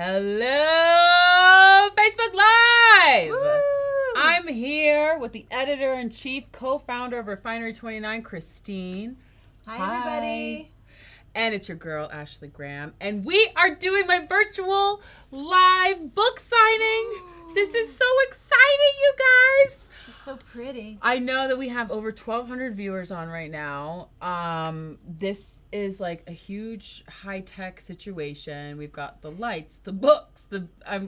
Hello, Facebook Live! Woo! I'm here with the editor-in-chief, co-founder of Refinery29, Christine. Hi, everybody. And it's your girl, Ashley Graham. And we are doing my virtual live book signing. This is so exciting, you guys. She's so pretty. I know that we have over 1,200 viewers on right now. This is like a huge high-tech situation. We've got the lights, the books,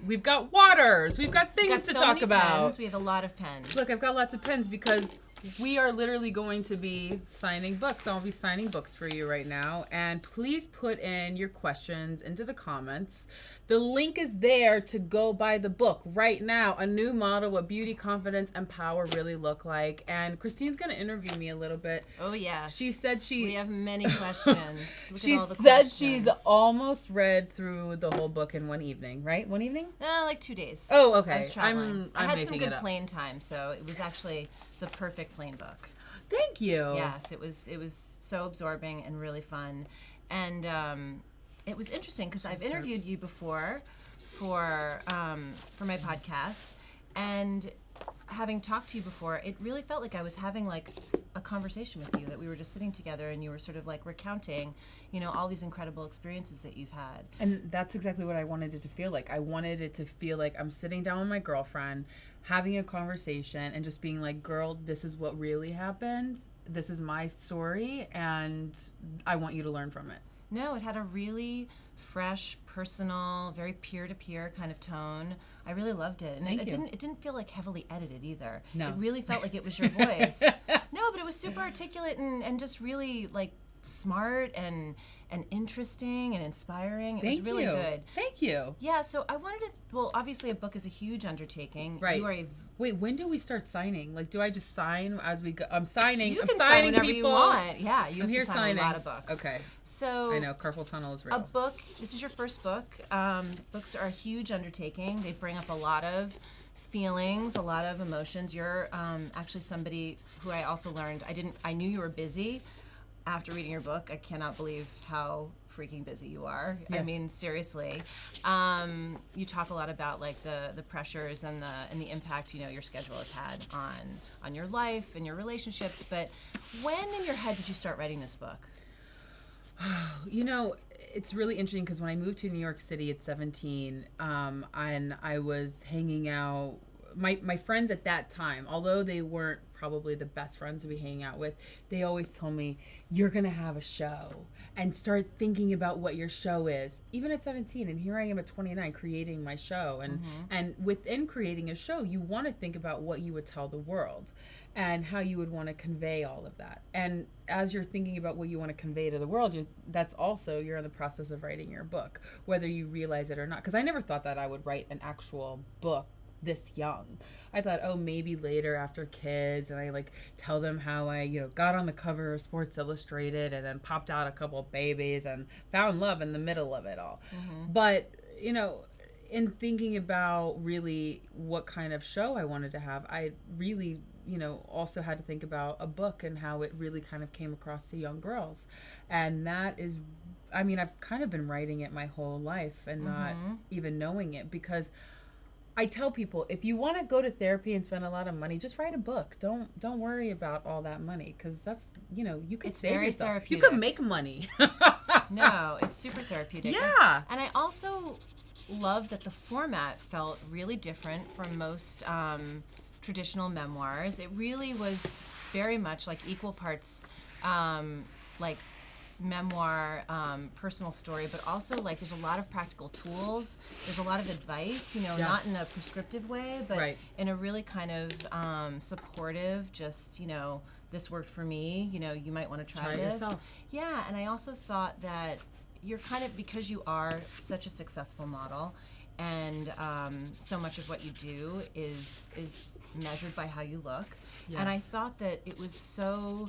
we've got waters, we've got things to talk about. Pens. We have a lot of pens. Look, I've got lots of pens because we are literally going to be signing books. I'll be signing books for you right now. And please put in your questions into the comments. The link is there to go buy the book right now. A New Model, What Beauty, Confidence, and Power Really Look Like. And Christine's going to interview me a little bit. Oh, yeah. She said we have many questions. She said she's almost read through the whole book in one evening, right? One evening? Like 2 days. Oh, okay. I was traveling. I had some good plane plane time, so it was actually the perfect plane book. Thank you. Yes, it was so absorbing and really fun. And it was interesting because I've interviewed you before for my podcast, and having talked to you before, it really felt like I was having like a conversation with you, that we were just sitting together and you were sort of like recounting, all these incredible experiences that you've had. And that's exactly what I wanted it to feel like. I wanted it to feel like I'm sitting down with my girlfriend, having a conversation, and just being like, girl, this is what really happened. This is my story, and I want you to learn from it. No, it had a really fresh, personal, very peer-to-peer kind of tone. I really loved it. And it didn't feel like heavily edited either. No. It really felt like it was your voice. No, but it was super articulate and just really like smart and interesting and inspiring. It was really good. Thank you. Yeah, so I wanted to, well, obviously a book is a huge undertaking. Right. You are Wait, when do we start signing? Like, do I just sign as we go? I'm signing. You I'm can signing sign whenever people. you want. Yeah, you have I'm here to sign signing a lot of books. Okay. So I know, carpal tunnel is real. A book, this is your first book. Books are a huge undertaking. They bring up a lot of feelings, a lot of emotions. You're actually somebody who I also learned, I knew you were busy after reading your book. I cannot believe how freaking busy you are. Yes. I mean, seriously. You talk a lot about like the pressures and the impact your schedule has had on your life and your relationships. But when in your head did you start writing this book? It's really interesting because when I moved to New York City at 17, and I was hanging out, my friends at that time, although they weren't probably the best friends to be hanging out with, they always told me, you're going to have a show and start thinking about what your show is. Even at 17, and here I am at 29 creating my show. And within creating a show, you want to think about what you would tell the world and how you would want to convey all of that. And as you're thinking about what you want to convey to the world, you're in the process of writing your book, whether you realize it or not. Because I never thought that I would write an actual book this young. I thought, maybe later after kids, and I like tell them how I, got on the cover of Sports Illustrated and then popped out a couple of babies and found love in the middle of it all. Mm-hmm. But, in thinking about really what kind of show I wanted to have, I really, also had to think about a book and how it really kind of came across to young girls. And that is, I've kind of been writing it my whole life and not even knowing it, because I tell people, if you want to go to therapy and spend a lot of money, just write a book. Don't worry about all that money, because that's, you could save yourself. Therapeutic. You could make money. No, it's super therapeutic. Yeah. And I also love that the format felt really different from most traditional memoirs. It really was very much like equal parts like memoir, personal story, but also like there's a lot of practical tools. There's a lot of advice, not in a prescriptive way, but in a really kind of supportive, just, this worked for me, you might want to try this. Yourself. Yeah, and I also thought that you're kind of, because you are such a successful model, and so much of what you do is measured by how you look. Yes. And I thought that it was so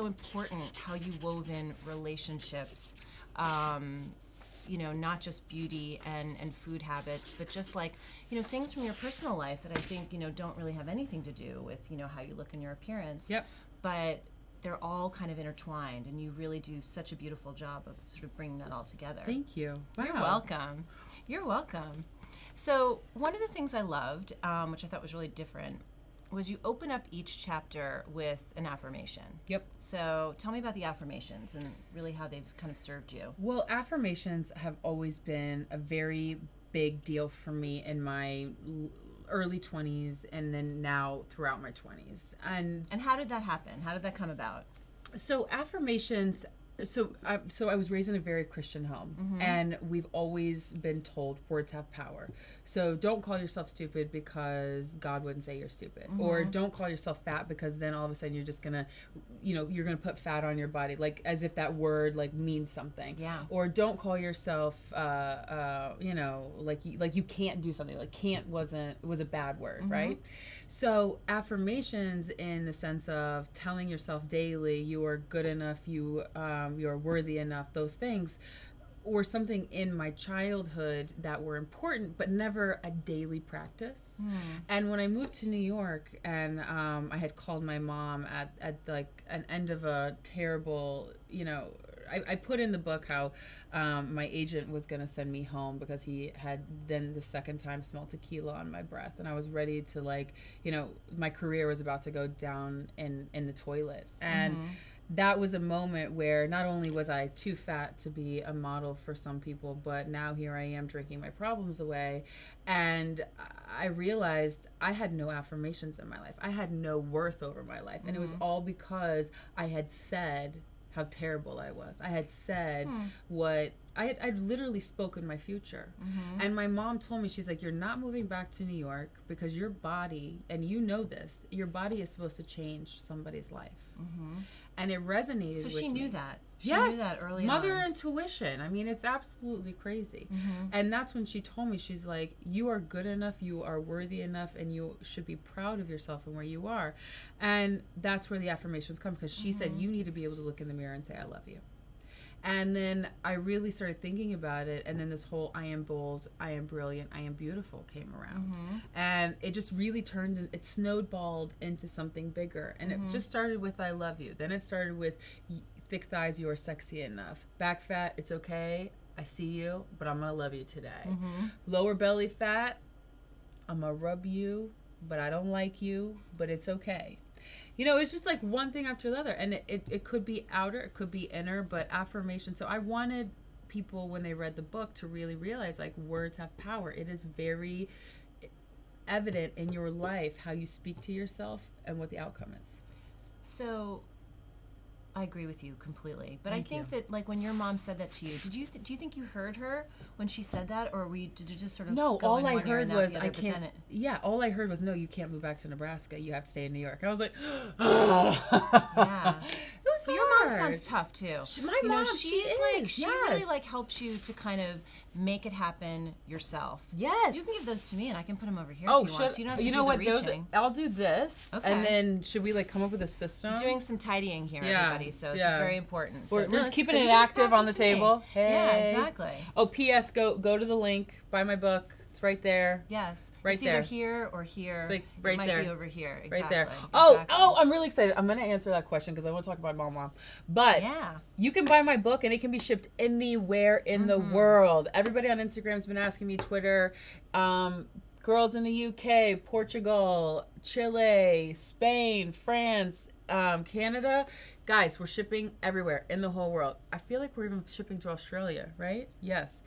important how you wove in relationships, not just beauty and food habits, but just like, things from your personal life that I think, don't really have anything to do with, how you look in your appearance. Yep. But they're all kind of intertwined, and you really do such a beautiful job of sort of bringing that all together. Thank you. Wow. You're welcome. You're welcome. So one of the things I loved, which I thought was really different, was you open up each chapter with an affirmation. Yep. So tell me about the affirmations and really how they've kind of served you. Well, affirmations have always been a very big deal for me in my early 20s and then now throughout my 20s. And how did that happen? How did that come about? so affirmations, so I was raised in a very Christian home, and we've always been told words have power. So don't call yourself stupid because God wouldn't say you're stupid, or don't call yourself fat because then all of a sudden you're just gonna, you're gonna put fat on your body, like as if that word like means something. Yeah. Or don't call yourself, like you can't do something. Like can't was a bad word, right? So affirmations in the sense of telling yourself daily you are good enough, you are worthy enough, those things were something in my childhood that were important, but never a daily practice. And when I moved to New York and I had called my mom at like an end of a terrible, I put in the book how my agent was going to send me home because he had then the second time smelled tequila on my breath. And I was ready to my career was about to go down in the toilet. And that was a moment where not only was I too fat to be a model for some people, but now here I am drinking my problems away. And I realized I had no affirmations in my life. I had no worth over my life. And it was all because I had said how terrible I was. I had said what I'd literally spoken my future. And my mom told me, she's like, you're not moving back to New York because your body, and you know this, your body is supposed to change somebody's life. And it resonated with me. So she knew that. She Yes, knew that early mother on. intuition. I mean, it's absolutely crazy. And that's when she told me, she's like, you are good enough, you are worthy enough, and you should be proud of yourself and where you are. And that's where the affirmations come, because she said, you need to be able to look in the mirror and say, I love you. And then I really started thinking about it, and then this whole I am bold, I am brilliant, I am beautiful came around. And it just really turned, it snowballed into something bigger. And it just started with I love you. Then it started with thick thighs, you are sexy enough. Back fat, it's okay, I see you, but I'm gonna love you today. Lower belly fat, I'm gonna rub you, but I don't like you, but it's okay. It's just like one thing after the other. And it could be outer, it could be inner, but affirmation. So I wanted people, when they read the book, to really realize like words have power. It is very evident in your life how you speak to yourself and what the outcome is. So I agree with you completely. But Thank I think you. that like when your mom said that to you, do you think you heard her when she said that, or did you just sort of No, go all in I one ear heard and out was the other, I but can't. then Yeah, all I heard was no, you can't move back to Nebraska. You have to stay in New York. I was like, yeah. It was But your mom hard. sounds tough too. My mom, she's she like is, she really yes. like helps you to kind of make it happen yourself. Yes. You can give those to me and I can put them over here Oh, if you want. So you don't have to you do know the what? reaching. I'll do this, Okay. and then should we like come up with a system? Doing some tidying here, Yeah, everybody. So this yeah. is very important. We're So, just it's keeping good. it You can just active pass on them the to me. table. Yeah, Hey. exactly. Oh, P.S. Go to the link. Buy my book. It's right there. Yes. Right it's there. either here or here. It's like It right might there. be over here. Exactly. Right there. Exactly. Oh, I'm really excited. I'm going to answer that question because I want to talk about mom. But Yeah. you can buy my book and it can be shipped anywhere in the world. Everybody on Instagram has been asking me, Twitter, girls in the UK, Portugal, Chile, Spain, France, Canada. Guys, we're shipping everywhere in the whole world. I feel like we're even shipping to Australia, right? Yes.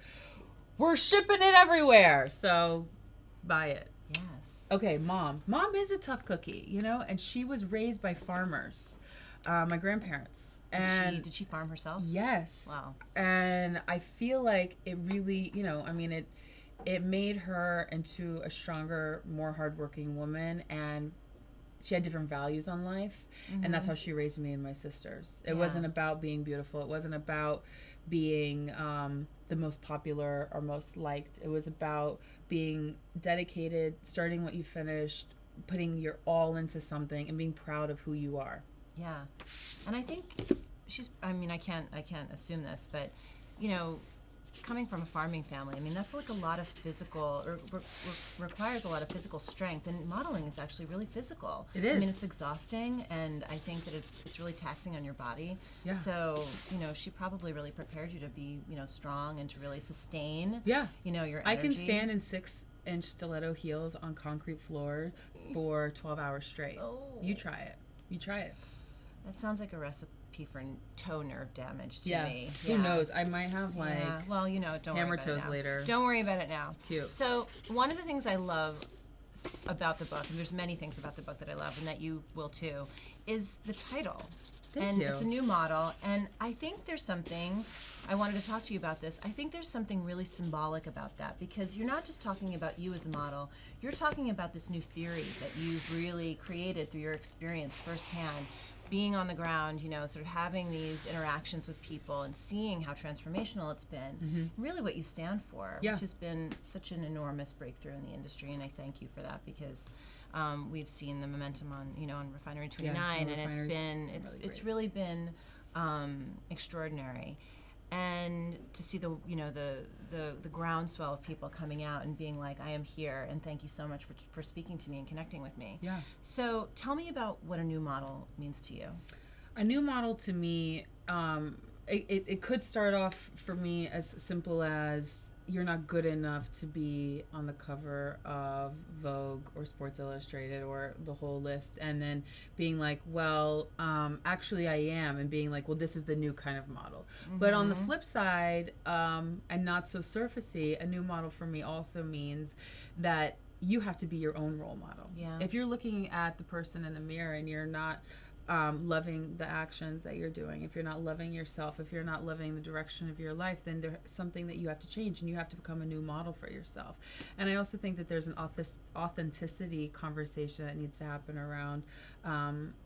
We're shipping it everywhere. So buy it. Yes. Okay, mom. Mom is a tough cookie, and she was raised by farmers, my grandparents. And Did she farm herself? yes. Wow. And I feel like it really, it made her into a stronger, more hardworking woman, and she had different values on life, and that's how she raised me and my sisters. It Yeah. wasn't about being beautiful. It wasn't about being the most popular or most liked. It was about being dedicated, starting what you finished, putting your all into something, and being proud of who you are. Yeah. And I think I can't assume this, but coming from a farming family, I mean, that's like a lot of physical, or requires a lot of physical strength. And modeling is actually really physical. It is. I mean, it's exhausting, and I think that it's really taxing on your body. Yeah. So, she probably really prepared you to be, strong and to really sustain, Yeah. your energy. I can stand in 6-inch stiletto heels on concrete floor for 12 hours straight. Oh. You try it. That sounds like a recipe for toe nerve damage to me. Who knows? I might have Well, don't hammer worry about toes it now. later. Don't worry about it now. Cute. So one of the things I love about the book, and there's many things about the book that I love, and that you will too, is the title. Thank you. It's a new model, and I think there's something, I wanted to talk to you about this, I think there's something really symbolic about that, because you're not just talking about you as a model, you're talking about this new theory that you've really created through your experience firsthand, being on the ground, sort of having these interactions with people and seeing how transformational it's been, really what you stand for, which has been such an enormous breakthrough in the industry, and I thank you for that, because we've seen the momentum on Refinery 29, and it's really been extraordinary. And to see the groundswell of people coming out and being like, I am here, and thank you so much for speaking to me and connecting with me. Yeah. So tell me about what a new model means to you. A new model to me, it could start off for me as simple as you're not good enough to be on the cover of Vogue or Sports Illustrated or the whole list, and then being like, well, actually I am, and being like, well, this is the new kind of model. But on the flip side, and not so surfacey, a new model for me also means that you have to be your own role model. Yeah. If you're looking at the person in the mirror and you're not loving the actions that you're doing, if you're not loving yourself, if you're not loving the direction of your life, then there's something that you have to change, and you have to become a new model for yourself. And I also think that there's an authenticity conversation that needs to happen around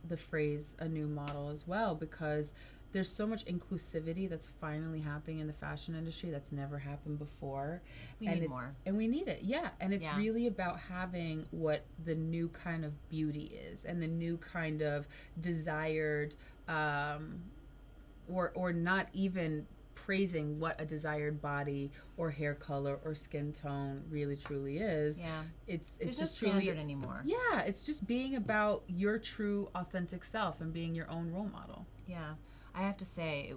the phrase a new model as well, because there's so much inclusivity that's finally happening in the fashion industry that's never happened before. We need more. And we need it, yeah. And it's really about having what the new kind of beauty is, and the new kind of desired, or not even praising what a desired body or hair color or skin tone really truly is. Yeah. It's There's just no truly standard anymore. Yeah, it's just being about your true authentic self and being your own role model. Yeah. I have to say,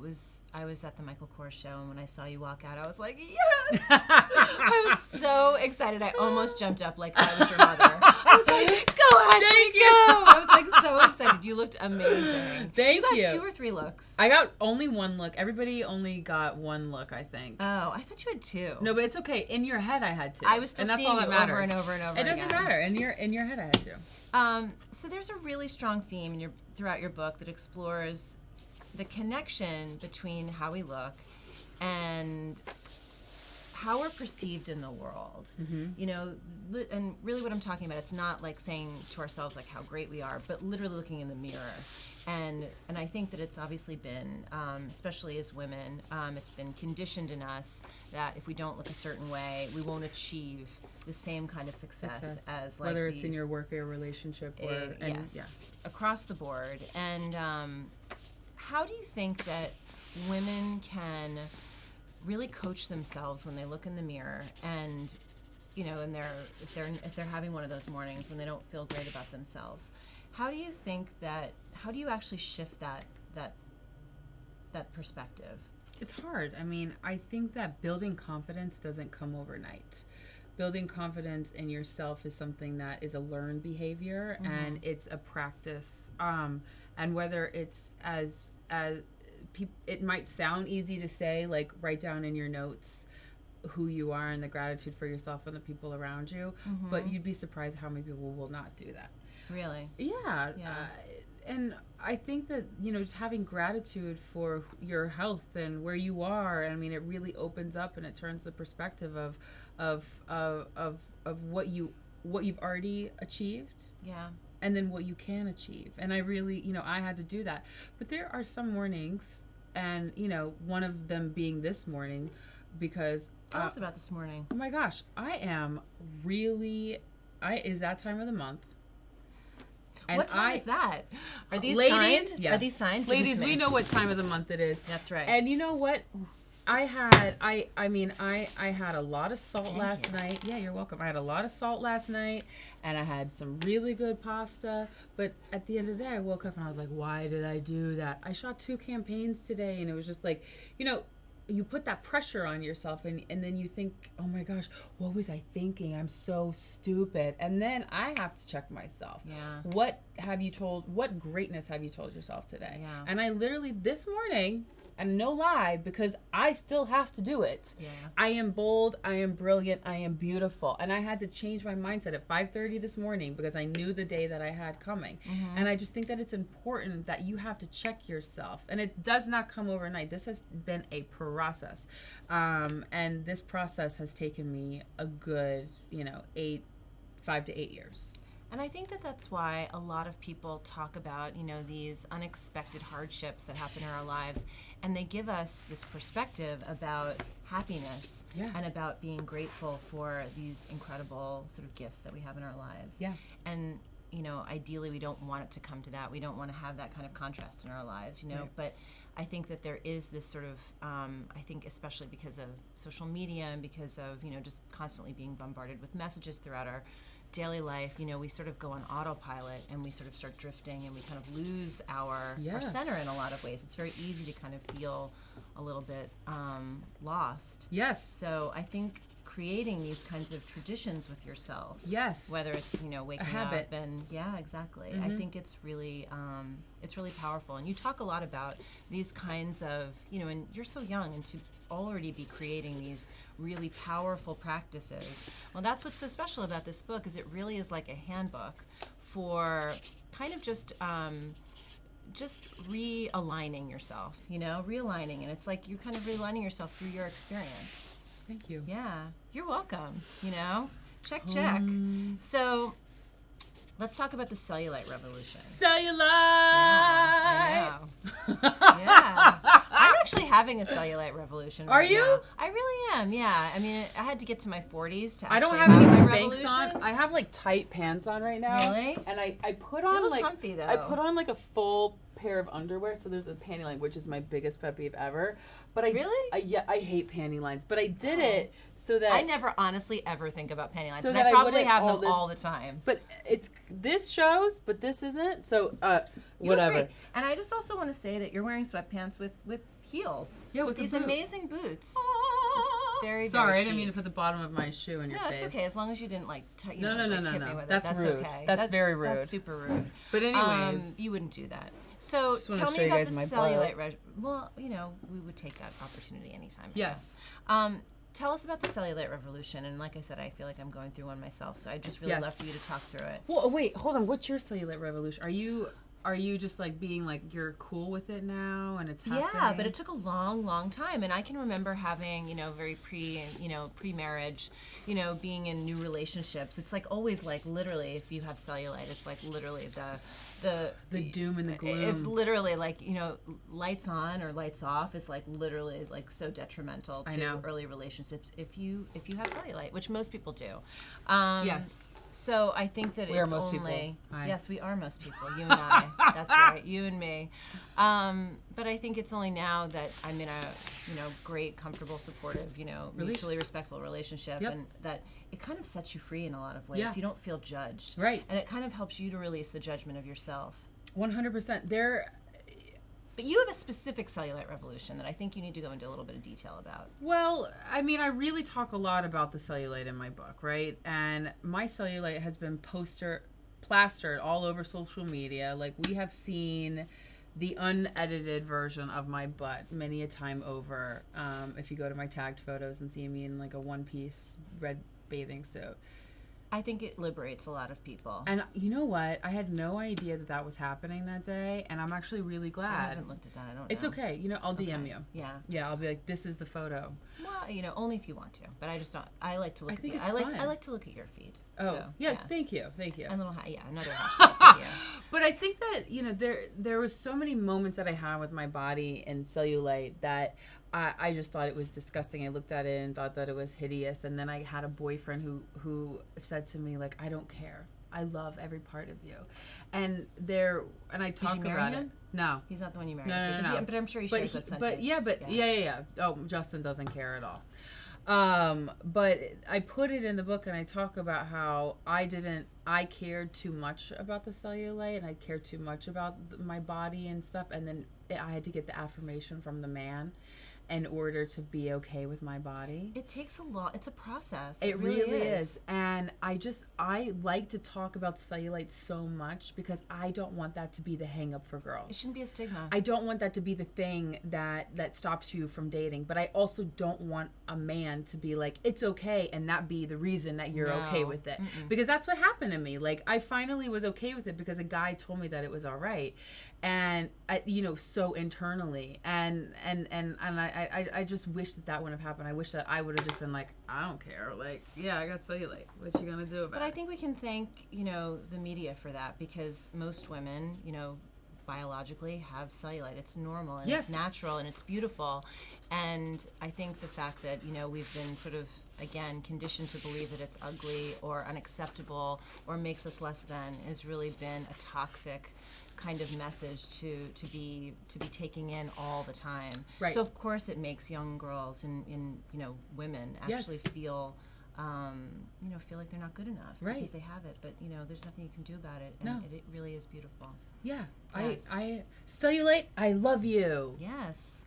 I was at the Michael Kors show, and when I saw you walk out, I was like, yes! I was so excited. I almost jumped up like I was your mother. I was like, go, Ashley, go! I was like so excited. You looked amazing. Thank you. You got 2 or 3 looks. I got only 1 look. Everybody only got 1 look, I think. Oh, I thought you had 2. No, but it's okay. In your head, I had 2. I was still and that's seeing all that you matters. over and over and over It doesn't again. matter. In your head, I had 2. So there's a really strong theme throughout your book that explores the connection between how we look and how we're perceived in the world. And really what I'm talking about, it's not like saying to ourselves like how great we are, but literally looking in the mirror. And I think that it's obviously been, especially as women, it's been conditioned in us that if we don't look a certain way, we won't achieve the same kind of success as like whether it's in your work or relationship or across the board. And how do you think that women can really coach themselves when they look in the mirror and, and if they're having one of those mornings when they don't feel great about themselves? How do you actually shift that perspective? It's hard. I mean, I think that building confidence doesn't come overnight. Building confidence in yourself is something that is a learned behavior, and it's a practice. And whether it's it might sound easy to say, like write down in your notes who you are and the gratitude for yourself and the people around you, but you'd be surprised how many people will not do that. Really? Yeah. And I think that, just having gratitude for your health and where you are, I mean, it really opens up and it turns the perspective of what you've already achieved. Yeah. And then what you can achieve. And I really, I had to do that. But there are some mornings, and, one of them being this morning, because... Tell us about this morning. Oh my gosh, I am really... is that time of the month. And what time is that? Are these ladies, signed? Yeah. Are these signed? Ladies, we know what time of the month it is. That's right. And you know what? I had a lot of salt last night. Yeah, you're welcome. I had a lot of salt last night, and I had some really good pasta. But at the end of the day, I woke up and I was like, why did I do that? I shot 2 campaigns today, and it was just like, you put that pressure on yourself, and then you think, oh my gosh, what was I thinking? I'm so stupid. And then I have to check myself. Yeah. What greatness have you told yourself today? Yeah. And I literally this morning, and no lie, because I still have to do it. Yeah. I am bold, I am brilliant, I am beautiful. And I had to change my mindset at 5:30 this morning because I knew the day that I had coming. Mm-hmm. And I just think that it's important that you have to check yourself. And it does not come overnight. This has been a process. And this process has taken me a good, 5 to 8 years. And I think that that's why a lot of people talk about, these unexpected hardships that happen in our lives, and they give us this perspective about happiness and about being grateful for these incredible sort of gifts that we have in our lives. Yeah. And, ideally we don't want it to come to that. We don't want to have that kind of contrast in our lives, Right. But I think that there is this sort of, I think especially because of social media and because of, just constantly being bombarded with messages throughout our daily life, we sort of go on autopilot and we sort of start drifting and we kind of lose our center in a lot of ways. It's very easy to kind of feel a little bit lost. Yes. So I think creating these kinds of traditions with yourself. Yes. Whether it's, waking habit. up and exactly. Mm-hmm. I think it's really powerful. And you talk a lot about these kinds of, and you're so young and to already be creating these really powerful practices. Well, that's what's so special about this book is it really is like a handbook for kind of just realigning yourself, realigning. And it's like you're kind of realigning yourself through your experience. Thank you. Yeah, you're welcome, Check. So let's talk about the cellulite revolution. Cellulite! Yeah, I know. Yeah. I'm actually having a cellulite revolution Are right you? now. I really am, yeah. I mean, I had to get to my 40s to actually I don't have any my Spanx revolution. on. I have like tight pants on right now. Really? And I put You on look like comfy, though. I put on like a full pair of underwear, so there's a panty line, which is my biggest pet peeve ever. But Really? I hate panty lines, but I did it so that I never honestly ever think about panty lines, So and that I I probably wouldn't have all them this- all the time. But this shows, but this isn't. So You look whatever. great. And I just also want to say that you're wearing sweatpants with heels. Yeah, with the these boot. amazing boots. It's very, Sorry, very I didn't mean to chic. put the bottom of my shoe in your No, face. it's okay as long as you didn't hit No, me with it. That's That's rude. okay. That's very rude. That's super rude. But anyways, you wouldn't do that. So Just wanna tell show me you about guys the my cellulite. butt. Well, we would take that opportunity anytime. I Yes. guess. Tell us about the cellulite revolution. And like I said, I feel like I'm going through one myself. So I just really Yes. love for you to talk through it. Well, wait, hold on. What's your cellulite revolution? Are you just like being like you're cool with it now and it's happening? Yeah, but it took a long, long time, and I can remember having, very pre-marriage, being in new relationships. It's like always like literally, if you have cellulite, it's like literally the doom and the gloom. It's literally like lights on or lights off. It's like literally like so detrimental I to know. early relationships if you have cellulite, which most people do. Yes. So I think that We are it's most only people. Hi. yes, we are most people. You and I. That's right. You and me. But I think it's only now that I'm in a great, comfortable, supportive, mutually respectful relationship, Yep. and that it kind of sets you free in a lot of ways. Yeah. You don't feel judged, Right. And it kind of helps you to release the judgment of yourself. 100%. But you have a specific cellulite revolution that I think you need to go into a little bit of detail about. Well, I mean, I really talk a lot about the cellulite in my book, right? And my cellulite has been plastered all over social media. Like, we have seen the unedited version of my butt many a time over. If you go to my tagged photos and see me in like a one-piece red bathing suit. I think it liberates a lot of people. And you know what? I had no idea that was happening that day, and I'm actually really glad. I haven't looked at that. I don't know. It's okay. I'll DM you. Yeah. Yeah, I'll be like, this is the photo. Well, only if you want to. But I just don't. I like to look. I think at it's fun. I like to look at your feed. Oh, So, yeah. yes. Thank you. And little another hashtag. Yeah. But I think that there was so many moments that I had with my body and cellulite that I just thought it was disgusting. I looked at it and thought that it was hideous. And then I had a boyfriend who said to me, like, I don't care. I love every part of you. And I talk marry about him? it. No. He's not the one you married. No. Yeah, but I'm sure he shares that sentiment. Yeah. Oh, Justin doesn't care at all. But I put it in the book, and I talk about how I cared too much about the cellulite, and I cared too much about my body and stuff, and then I had to get the affirmation from the man in order to be okay with my body. It takes a lot. It's a process. It really is. And I like to talk about cellulite so much because I don't want that to be the hang up for girls. It shouldn't be a stigma. I don't want that to be the thing that stops you from dating. But I also don't want a man to be like, it's okay, and that be the reason that you're okay with it. Because that's what happened to me. Like, I finally was okay with it because a guy told me that it was all right. And so internally, and I just wish that wouldn't have happened. I wish that I would have just been like, I don't care. Like, yeah, I got cellulite. What you gonna do about it? But I think we can thank the media for that, because most women, biologically have cellulite. It's normal and it's natural and it's beautiful. And I think the fact that we've been sort of, again, conditioned to believe that it's ugly or unacceptable or makes us less than has really been a toxic kind of message to be taking in all the time. Right. So of course it makes young girls and women actually feel feel like they're not good enough because they have it, but there's nothing you can do about it, and it really is beautiful. Yeah. Yes. I cellulite, I love you. Yes.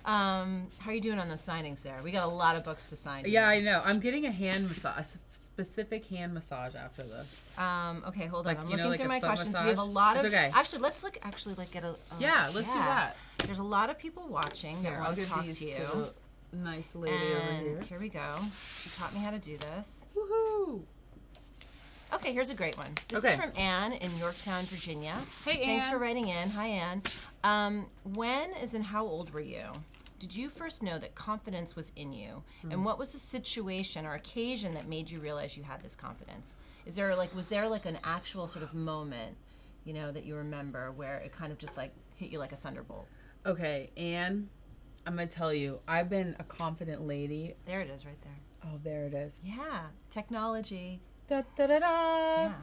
How are you doing on those signings there? We got a lot of books to sign. Yeah, I know. I'm getting a hand massage, a specific hand massage after this. Okay, hold on. I'm looking like through a my foot questions. massage? We have a lot of. It's okay. Actually, let's look. Get a. Yeah, let's do that. There's a lot of people watching that want to talk to you. To the nice lady over here. Here we go. She taught me how to do this. Woohoo! Okay, here's a great one. This is from Anne in Yorktown, Virginia. Hey, Anne. Thanks for writing in. Hi, Anne. When, as in how old were you? Did you first know that confidence was in you? And what was the situation or occasion that made you realize you had this confidence? Was there an actual sort of moment, that you remember where it kind of just like hit you like a thunderbolt? Okay, Anne, I'm going to tell you, I've been a confident lady. There it is right there. Oh, there it is. Yeah, technology. Da, da, da, da. Yeah.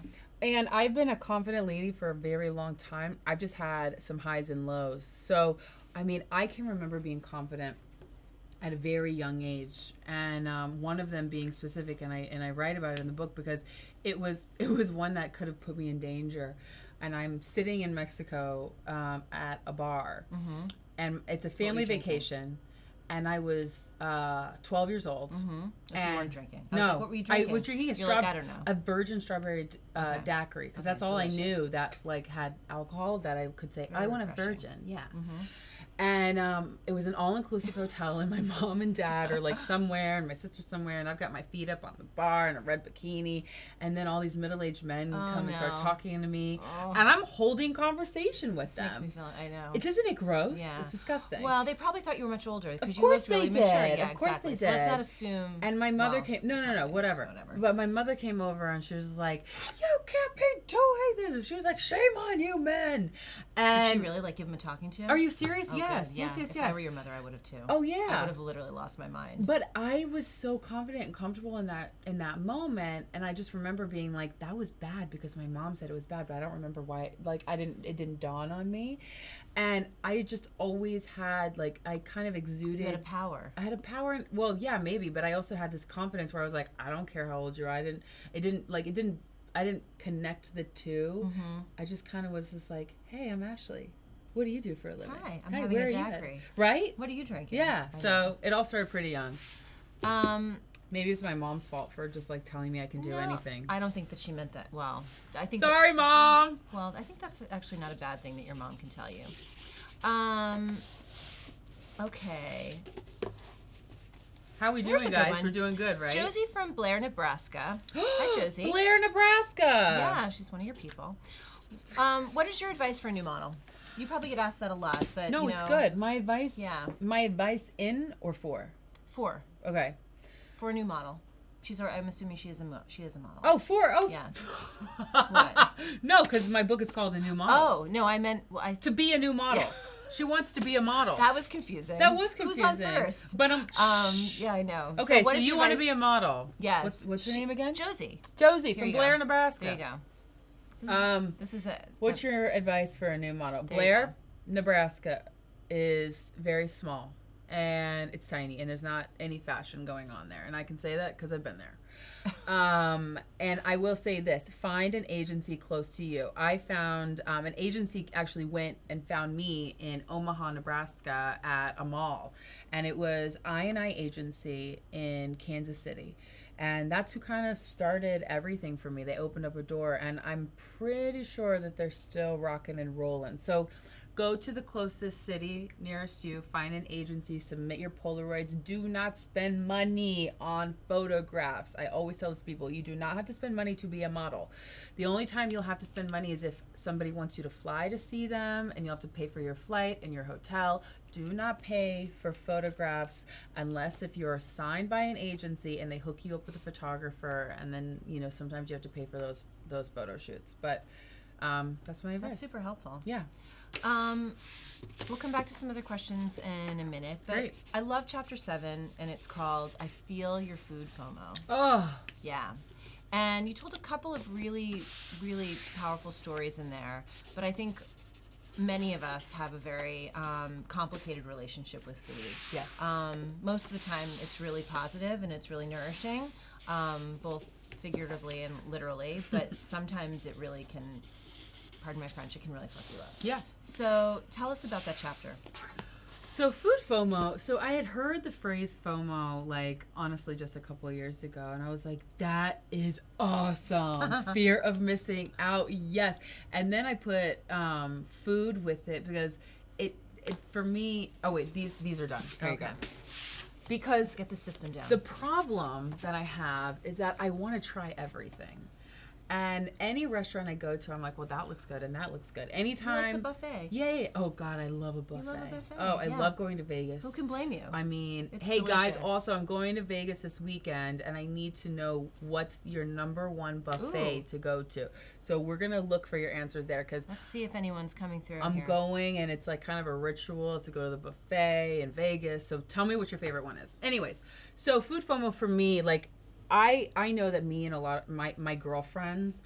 And I've been a confident lady for a very long time. I've just had some highs and lows. So, I mean, I can remember being confident at a very young age, and one of them being specific, and I write about it in the book because it was one that could have put me in danger. And I'm sitting in Mexico at a bar, and it's a family vacation. And I was 12 years old. So you weren't drinking? No. What were you drinking? I was drinking I don't know. a virgin strawberry daiquiri, because that's all delicious. I knew that like had alcohol that I could say, I want a virgin. Yeah. And it was an all-inclusive hotel, and my mom and dad are like somewhere, and my sister somewhere, and I've got my feet up on the bar in a red bikini, and then all these middle-aged men come and start talking to me, and I'm holding conversation with them. Makes me feel, I know. Isn't it gross? Yeah. It's disgusting. Well, they probably thought you were much older because you course looked really they mature. did. Yeah, Of course exactly. they So let's did. not assume. And my mother came. No, whatever. But my mother came over, and she was like, "You can't be doing this." And she was like, "Shame on you, men." And did she really like give him a talking to? Are you serious? Oh, yes, good. yes. If I were your mother, I would have too. Oh yeah. I would have literally lost my mind. But I was so confident and comfortable in that moment, and I just remember being like, that was bad because my mom said it was bad, but I don't remember why. Like it didn't dawn on me, and I just always had I kind of exuded. You had a power. I had a power. Well, yeah, maybe, but I also had this confidence where I was like, I don't care how old you are. I didn't connect the two. I just kind of was just like, hey, I'm Ashley. What do you do for a living? Hi, I'm having a daiquiri. Right? What are you drinking? Yeah. So it all started pretty young. Maybe it's my mom's fault for just telling me I can do anything. I don't think that she meant that. Well, I think. Sorry, Mom. Well, I think that's actually not a bad thing that your mom can tell you. Okay. How are we doing, guys? We're doing good, right? Josie from Blair, Nebraska. Hi, Josie. Blair, Nebraska. Yeah, she's one of your people. What is your advice for a new model? You probably get asked that a lot, but no, it's good. My advice. Yeah. My advice in or for? For. Okay. For a new model. I'm assuming she is a model. Oh, for. Oh. Yeah. What? No, because my book is called A New Model. Oh no, I meant to be a new model. She wants to be a model. That was confusing. That was confusing. Who's on first? But yeah, I know. Okay, so what is you your want to advice? be a model. Yes. What's her name again? Josie. Josie Here from you Blair, go. Nebraska. There you go. This is it. What's your advice for a new model? There you Blair, Nebraska is very small and it's tiny and there's not any fashion going on there. And I can say that because I've been there. And I will say this, find an agency close to you. I found an agency actually went and found me in Omaha, Nebraska at a mall. And it was I&I Agency in Kansas City. And that's who kind of started everything for me. They opened up a door and I'm pretty sure that they're still rocking and rolling. So go to the closest city nearest you, find an agency, submit your Polaroids. Do not spend money on photographs. I always tell this to people, you do not have to spend money to be a model. The only time you'll have to spend money is if somebody wants you to fly to see them and you'll have to pay for your flight and your hotel. Do not pay for photographs unless if you're assigned by an agency and they hook you up with a photographer, and then, you know, sometimes you have to pay for those photo shoots. But that's my advice. That's super helpful. Yeah. We'll come back to some other questions in a minute, but Great. I love chapter 7, and it's called I Feel Your Food FOMO. Oh, Yeah. And you told a couple of really, really powerful stories in there, but I think many of us have a very complicated relationship with food. yes. Most of the time it's really positive and it's really nourishing, both figuratively and literally, but sometimes it really can, pardon my French, it can really fuck you up. Yeah. So tell us about that chapter. So food FOMO. So I had heard the phrase FOMO, like, honestly, just a couple of years ago. And I was like, that is awesome. Fear of missing out. Yes. And then I put food with it because it for me, oh wait, these are done. There you go. Because Let's get the system down. the problem that I have is that I want to try everything. And any restaurant I go to, I'm like, well, that looks good and that looks good. Anytime. You like the buffet. Yeah. Oh, God, I love a buffet. love a buffet, Oh, I yeah. love going to Vegas. Who can blame you? I mean, It's hey, guys, delicious. also, I'm going to Vegas this weekend, and I need to know what's your number one buffet Ooh. to go to. So we're going to look for your answers there because Let's see if anyone's coming through I'm here. going, and it's like kind of a ritual to go to the buffet in Vegas. So tell me what your favorite one is. Anyways, so food FOMO for me, like, I know that me and a lot of my girlfriends,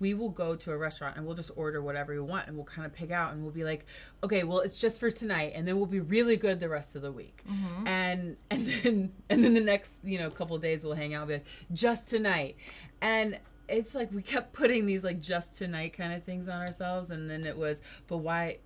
we will go to a restaurant and we'll just order whatever we want and we'll kind of pick out and we'll be like, okay, well, it's just for tonight, and then we'll be really good the rest of the week. Mm-hmm. And then the next, couple of days we'll hang out with just tonight. And it's like we kept putting these like just tonight kind of things on ourselves, and then it was, but why,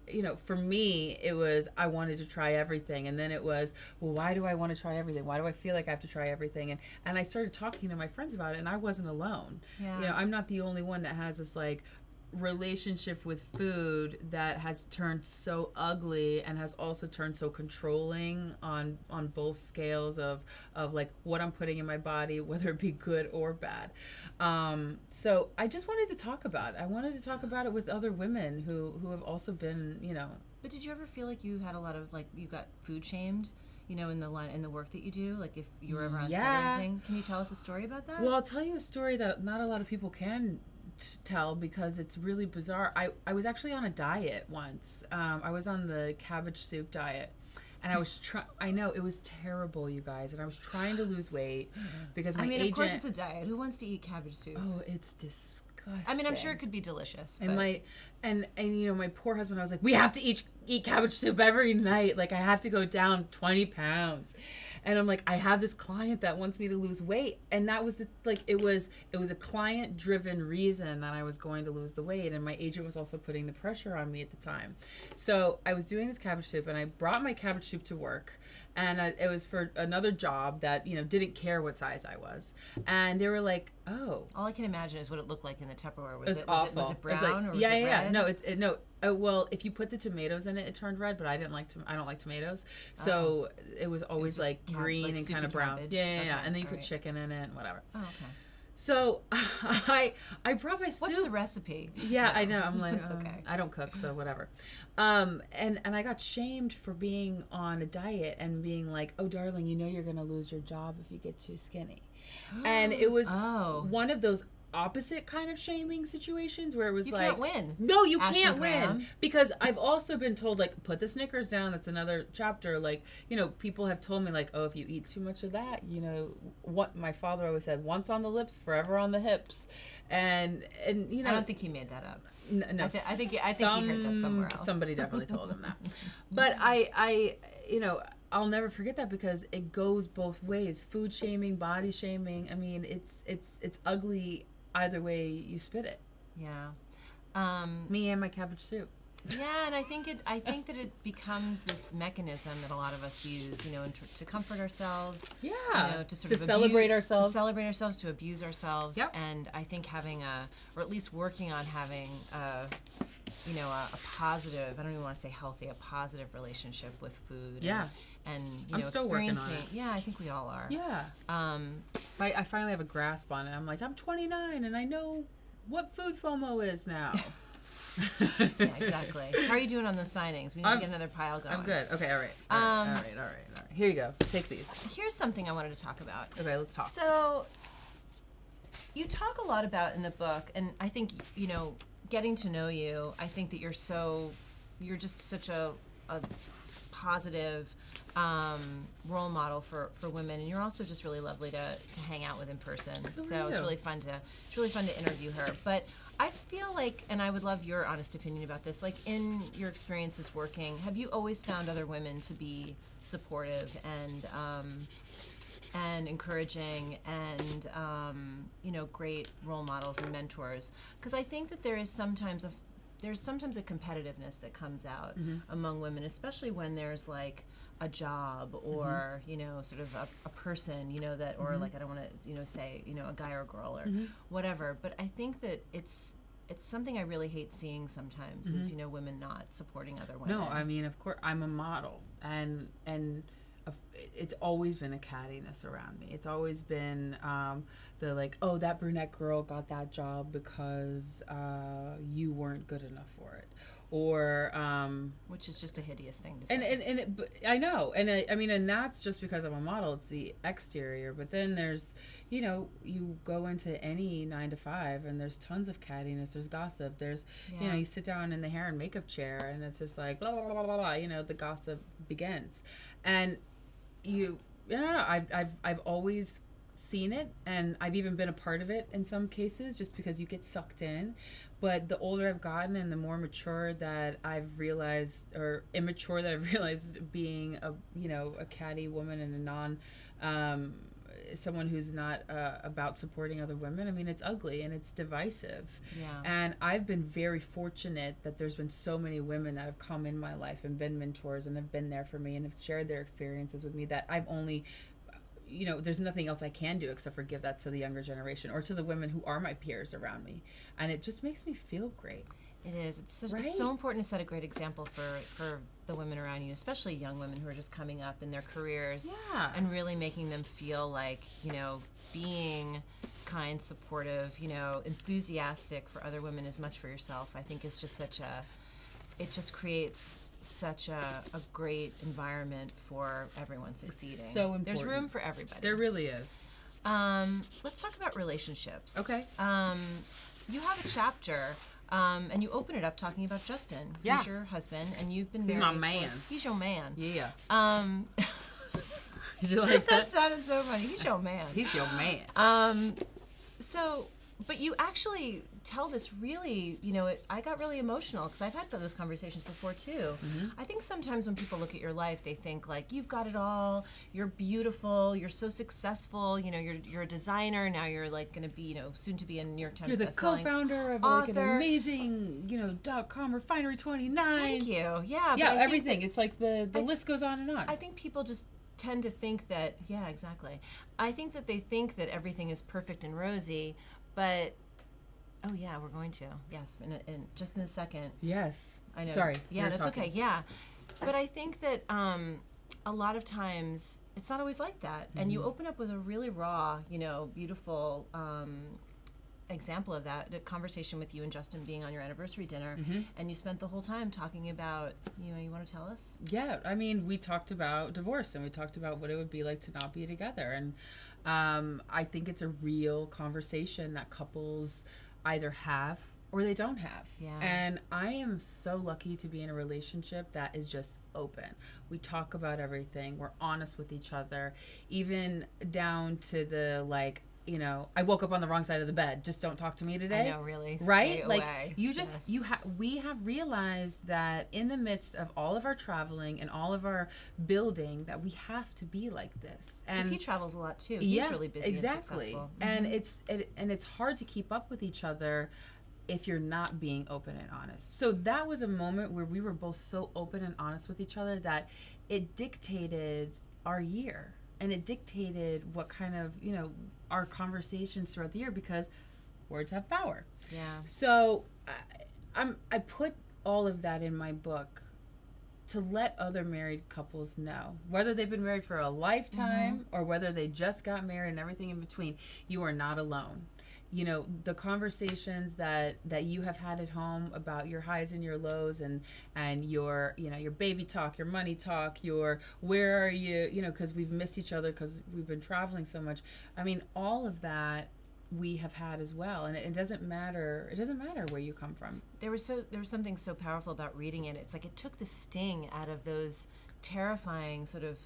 for me it was I wanted to try everything, and then it was, well, why do I want to try everything? Why do I feel like I have to try everything? And I started talking to my friends about it, and I wasn't alone. Yeah. I'm not the only one that has this like relationship with food that has turned so ugly and has also turned so controlling on both scales of like what I'm putting in my body, whether it be good or bad. So I just wanted to talk about it. I wanted to talk about it with other women who have also been, But did you ever feel like you had a lot of, like, you got food shamed, in the work that you do? Like, if you were ever on set or Yeah. anything? Can you tell us a story about that? Well, I'll tell you a story that not a lot of people can tell because it's really bizarre. I was actually on a diet once. I was on the cabbage soup diet, and I was I know it was terrible, you guys, and I was trying to lose weight because my agent. Of course it's a diet. Who wants to eat cabbage soup? Oh, it's disgusting. I'm sure it could be delicious. And But my poor husband, I was like, we have to eat cabbage soup every night. Like, I have to go down 20 pounds. And I'm like, I have this client that wants me to lose weight. And that was it was a client driven reason that I was going to lose the weight. And my agent was also putting the pressure on me at the time. So I was doing this cabbage soup, and I brought my cabbage soup to work. And it was for another job that, didn't care what size I was. And they were like, oh. all I can imagine is what it looked like in the Tupperware. It was awful. Was it brown It's like, or was yeah, it red? No, well, if you put the tomatoes in it, it turned red, but I don't like tomatoes. So it was always just like green and soupy kind of brown. cabbage? Yeah. Okay, And then you put alright. chicken in it and whatever. Oh, okay. So I brought my soup. What's the recipe? Yeah, No. I know. I'm like, It's okay. I don't cook, so whatever. And I got shamed for being on a diet and being like, oh, darling, you're going to lose your job if you get too skinny. And it was Oh. one of those opposite kind of shaming situations where it was You like, can't win. no, you Ashley can't Graham. win, because I've also been told, like, put the Snickers down. That's another chapter. Like, you know, people have told me, like, oh, if you eat too much of that, you know, what my father always said, once on the lips, forever on the hips. And you know, I don't think he made that up. no, I think he heard that somewhere else. Somebody definitely told him that. But I, you know, I'll never forget that, because it goes both ways. Food shaming, body shaming. I mean, it's ugly either way you spit it. Yeah. Me and my cabbage soup. Yeah, and I think that it becomes this mechanism that a lot of us use, you know, to comfort ourselves. Yeah. You know, to sort of celebrate ourselves. To celebrate ourselves, to abuse ourselves. Yep. And I think having or at least working on having you know, a positive, I don't even want to say healthy, a positive relationship with food. Yeah. And you I'm know, still working on experiencing. it. Yeah, I think we all are. Yeah. I finally have a grasp on it. I'm like, I'm 29 and I know what food FOMO is now. Yeah, exactly. How are you doing on those signings? We need to get another pile going. I'm good. Okay, all right. All right. Here you go. Take these. Here's something I wanted to talk about. Okay, let's talk. So, you talk a lot about in the book, and I think, you know, getting to know you, I think that you're just such a positive role model for women, and you're also just really lovely to hang out with in person. So it's really fun to interview her. But I feel like, and I would love your honest opinion about this, like in your experiences working, have you always found other women to be supportive and encouraging and you know, great role models and mentors? Because I think that there's sometimes a competitiveness that comes out among women, especially when there's like a job or you know, sort of a person, you know, that, or like, I don't want to, you know, say, you know, a guy or a girl or whatever, but I think that it's something I really hate seeing sometimes is, you know, women not supporting other women. No, I mean, of course, I'm a model, and it's always been a cattiness around me. It's always been the like, oh, that brunette girl got that job because you weren't good enough for it, or which is just a hideous thing to say. And but I know, and I mean, and that's just because I'm a model. It's the exterior, but then there's, you know, you go into any 9 to 5 and there's tons of cattiness, there's gossip, there's you know, you sit down in the hair and makeup chair and it's just like blah blah blah blah blah, you know, the gossip begins. And I don't know, I've always seen it, and I've even been a part of it in some cases, just because you get sucked in. But the older I've gotten and the more mature that I've realized, or immature that I've realized, being a, you know, a catty woman and a someone who's not about supporting other women, I mean, it's ugly and it's divisive. Yeah. And I've been very fortunate that there's been so many women that have come in my life and been mentors and have been there for me and have shared their experiences with me, that I've only, you know, there's nothing else I can do except for give that to the younger generation or to the women who are my peers around me. And it just makes me feel great. It is. It's Right? so important to set a great example for the women around you, especially young women who are just coming up in their careers. Yeah. And really making them feel like, you know, being kind, supportive, you know, enthusiastic for other women as much for yourself, I think is just it just creates such a great environment for everyone succeeding. It's so important. There's room for everybody. There really is. Let's talk about relationships. Okay. You have a chapter, and you open it up talking about Justin, Yeah. who's your husband, and you've been He's married. my man. He's your man. Yeah. Um, Did you like that that? sounded so funny. He's your man. He's your man. So, but you actually tell this really, you know, I got really emotional because I've had those conversations before too. I think sometimes when people look at your life, they think like, you've got it all, you're beautiful, you're so successful, you know, you're a designer, now you're like going to be, you know, soon to be a New York Times You're the bestselling co-founder of like an amazing, you know, .com Refinery 29. Thank you. Yeah. Yeah, but I think everything. It's like the list goes on and on. I think people just tend to think that, yeah, exactly. I think that they think that everything is perfect and rosy, but, oh yeah, we're going to. Yes, in just in a second. Yes. I know. Sorry. Yeah, that's okay. Yeah. But I think that a lot of times it's not always like that. And you open up with a really raw, you know, beautiful example of that, a conversation with you and Justin being on your anniversary dinner, and you spent the whole time talking about, you want to tell us? Yeah, I mean, we talked about divorce and we talked about what it would be like to not be together. And I think it's a real conversation that couples either have or they don't have. Yeah. And I am so lucky to be in a relationship that is just open. We talk about everything. We're honest with each other, even down to the like, I woke up on the wrong side of the bed. Just don't talk to me today. I know, really. Right? Stay Like away. you just Yes. we have realized that in the midst of all of our traveling and all of our building that we have to be like this. Because And he travels a lot too. He's really busy and successful. and it's hard to keep up with each other if you're not being open and honest. So that was a moment where we were both so open and honest with each other that it dictated our year, and it dictated what kind of, our conversations throughout the year, because words have power. Yeah. So I put all of that in my book to let other married couples know, whether they've been married for a lifetime or whether they just got married and everything in between, you are not alone. The conversations that you have had at home about your highs and your lows and your, your baby talk, your money talk, your where are you, because we've missed each other because we've been traveling so much. I mean, all of that we have had as well, and it doesn't matter. It doesn't matter where you come from. There was something so powerful about reading it. It's like it took the sting out of those terrifying sort of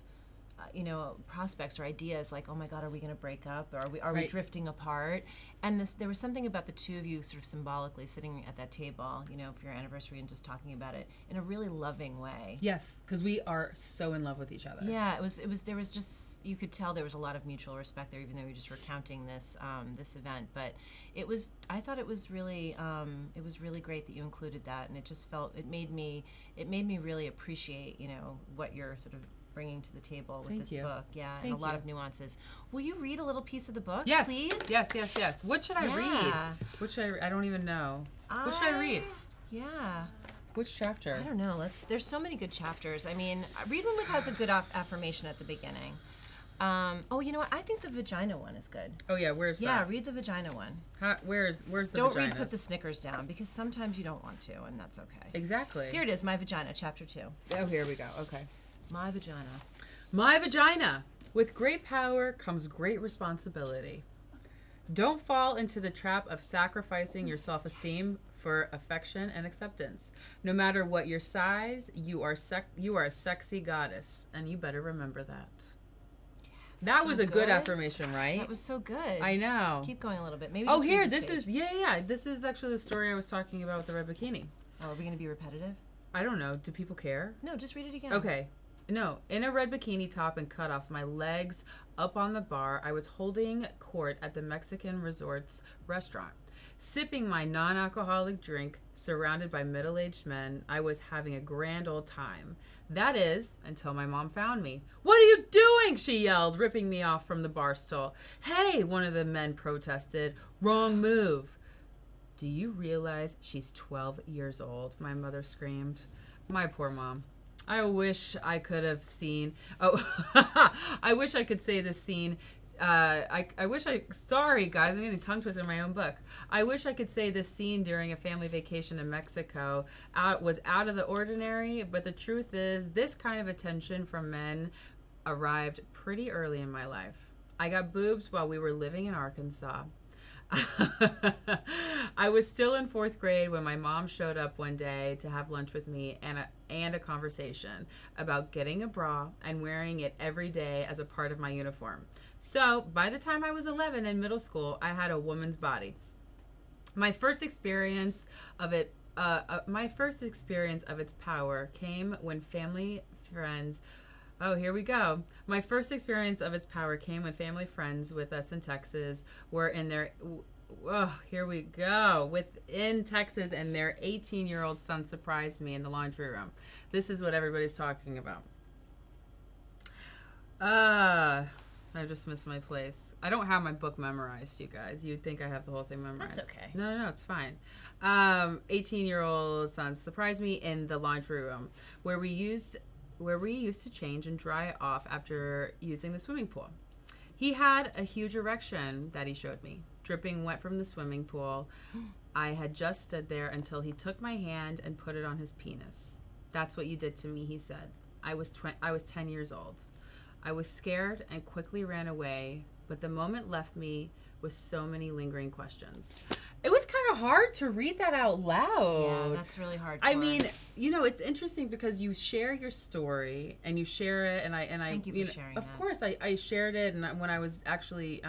prospects or ideas like, oh my God, are we going to break up? Or are we drifting apart? And there was something about the two of you sort of symbolically sitting at that table, for your anniversary and just talking about it in a really loving way. Yes, because we are so in love with each other. Yeah, there was just, you could tell there was a lot of mutual respect there, even though we were just recounting this event. But I thought it was really great that you included that, and it made me really appreciate, what you're sort of bringing to the table with this book. Yeah, and a lot of nuances. Will you read a little piece of the book, yes, please? Yes. What should I read? What should I don't even know. What should I read? Yeah. Which chapter? I don't know. There's so many good chapters. I mean, read one that has a good affirmation at the beginning. You know what? I think the vagina one is good. Oh yeah, where's that? Yeah, read the vagina one. Where's the Don't vaginas? put the Snickers down, because sometimes you don't want to, and that's okay. Exactly. Here it is, My Vagina, chapter 2. Oh, here we go. Okay. My vagina. My vagina. With great power comes great responsibility. Don't fall into the trap of sacrificing your self-esteem for affection and acceptance. No matter what your size, you are a sexy goddess, and you better remember that. That was a good affirmation, right? That was so good. I know. Keep going a little bit. Maybe. Oh, just here, read the this stage. is yeah. This is actually the story I was talking about with the red bikini. Oh, are we going to be repetitive? I don't know. Do people care? No, just read it again. Okay. No, in a red bikini top and cutoffs, my legs up on the bar, I was holding court at the Mexican Resorts restaurant. Sipping my non-alcoholic drink, surrounded by middle-aged men, I was having a grand old time. That is, until my mom found me. "What are you doing?" she yelled, ripping me off from the bar stool. "Hey," one of the men protested. "Wrong move." "Do you realize she's 12 years old?" my mother screamed. My poor mom. I wish I could have seen. Oh, I wish I could say this scene. Sorry guys, I'm getting tongue twisted in my own book. I wish I could say this scene during a family vacation in Mexico was out of the ordinary, but the truth is this kind of attention from men arrived pretty early in my life. I got boobs while we were living in Arkansas. I was still in 4th grade when my mom showed up one day to have lunch with me and a conversation about getting a bra and wearing it every day as a part of my uniform. So by the time I was 11 in middle school, I had a woman's body. My first experience of its power came when family friends. Oh, here we go. My first experience of its power came when family friends with us in Texas were in their, within Texas, and their 18-year-old son surprised me in the laundry room. This is what everybody's talking about. I just missed my place. I don't have my book memorized, you guys. You'd think I have the whole thing memorized. That's okay. No, it's fine. 18-year-old son surprised me in the laundry room where we used to change and dry off after using the swimming pool. He had a huge erection that he showed me, dripping wet from the swimming pool. I had just stood there until he took my hand and put it on his penis. That's what you did to me, he said. I was 10 years old. I was scared and quickly ran away, but the moment left me with so many lingering questions. It was kind of hard to read that out loud. Yeah, that's really hard. I mean, it's interesting because you share your story and you share it, and I thank you for sharing. Of course, I shared it, and when I was actually,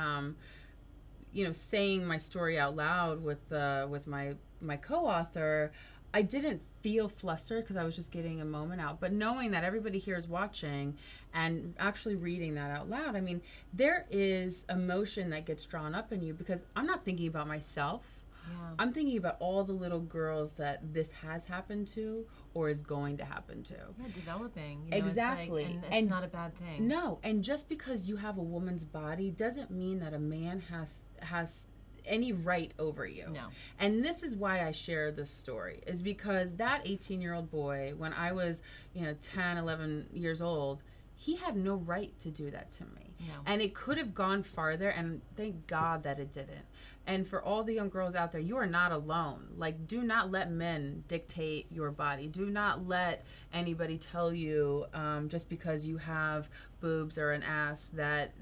saying my story out loud with my co-author, I didn't feel flustered because I was just getting a moment out. But knowing that everybody here is watching and actually reading that out loud, I mean, there is emotion that gets drawn up in you because I'm not thinking about myself. Yeah. I'm thinking about all the little girls that this has happened to or is going to happen to. Yeah, developing. Exactly. It's and not a bad thing. No, and just because you have a woman's body doesn't mean that a man has any right over you. No. And this is why I share this story, is because that 18-year-old boy, when I was 10, 11 years old, he had no right to do that to me. No. And it could have gone farther, and thank God that it didn't. And for all the young girls out there, you are not alone. Like, do not let men dictate your body. Do not let anybody tell you just because you have boobs or an ass that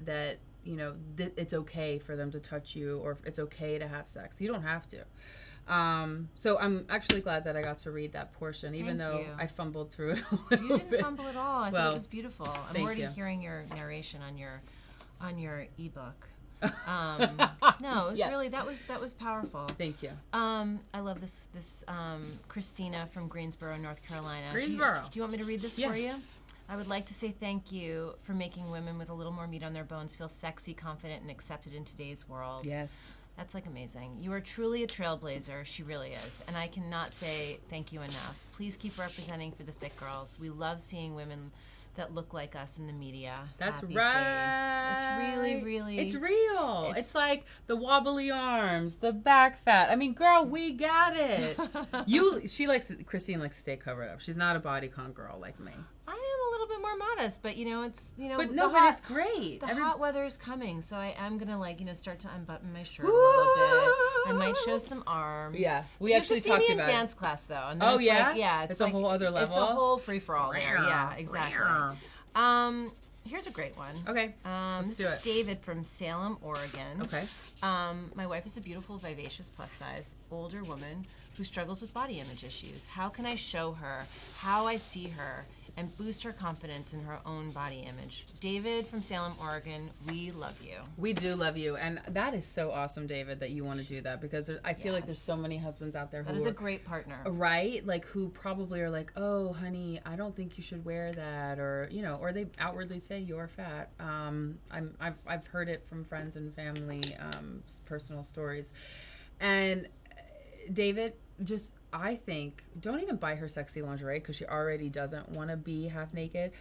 it's okay for them to touch you, or it's okay to have sex. You don't have to. So I'm actually glad that I got to read that portion, even though I fumbled through it a little bit. You didn't fumble at all. I thought it was beautiful. I'm already hearing your narration on your ebook. No, it was really that was powerful. Thank you. I love this Christina from Greensboro, North Carolina. Greensboro. Do you want me to read this for you? I would like to say thank you for making women with a little more meat on their bones feel sexy, confident, and accepted in today's world. Yes. That's amazing. You are truly a trailblazer. She really is. And I cannot say thank you enough. Please keep representing for the thick girls. We love seeing women that look like us in the media. That's Happy right. Face. It's really... It's real. It's like the wobbly arms, the back fat. I mean, girl, we got it. Christine likes to stay covered up. She's not a bodycon girl like me. I am a little bit more modest, but it's But it's great. The hot weather is coming, so I am gonna start to unbutton my shirt a little bit. I might show some arm. Yeah, we actually talked about. You have to see me in dance class though, and then it's a whole other level. It's a whole free for all there. Yeah, exactly. Here's a great one. Okay, this is David from Salem, Oregon. Okay. My wife is a beautiful, vivacious, plus-size, older woman who struggles with body image issues. How can I show her how I see her and boost her confidence in her own body image? David from Salem, Oregon, we love you. We do love you, and that is so awesome, David, that you want to do that, because I feel like there's so many husbands out there who is a great partner, right? Like, who probably are like, oh, honey, I don't think you should wear that, or or they outwardly say you're fat. I've heard it from friends and family, personal stories, and David, I think, don't even buy her sexy lingerie because she already doesn't want to be half naked.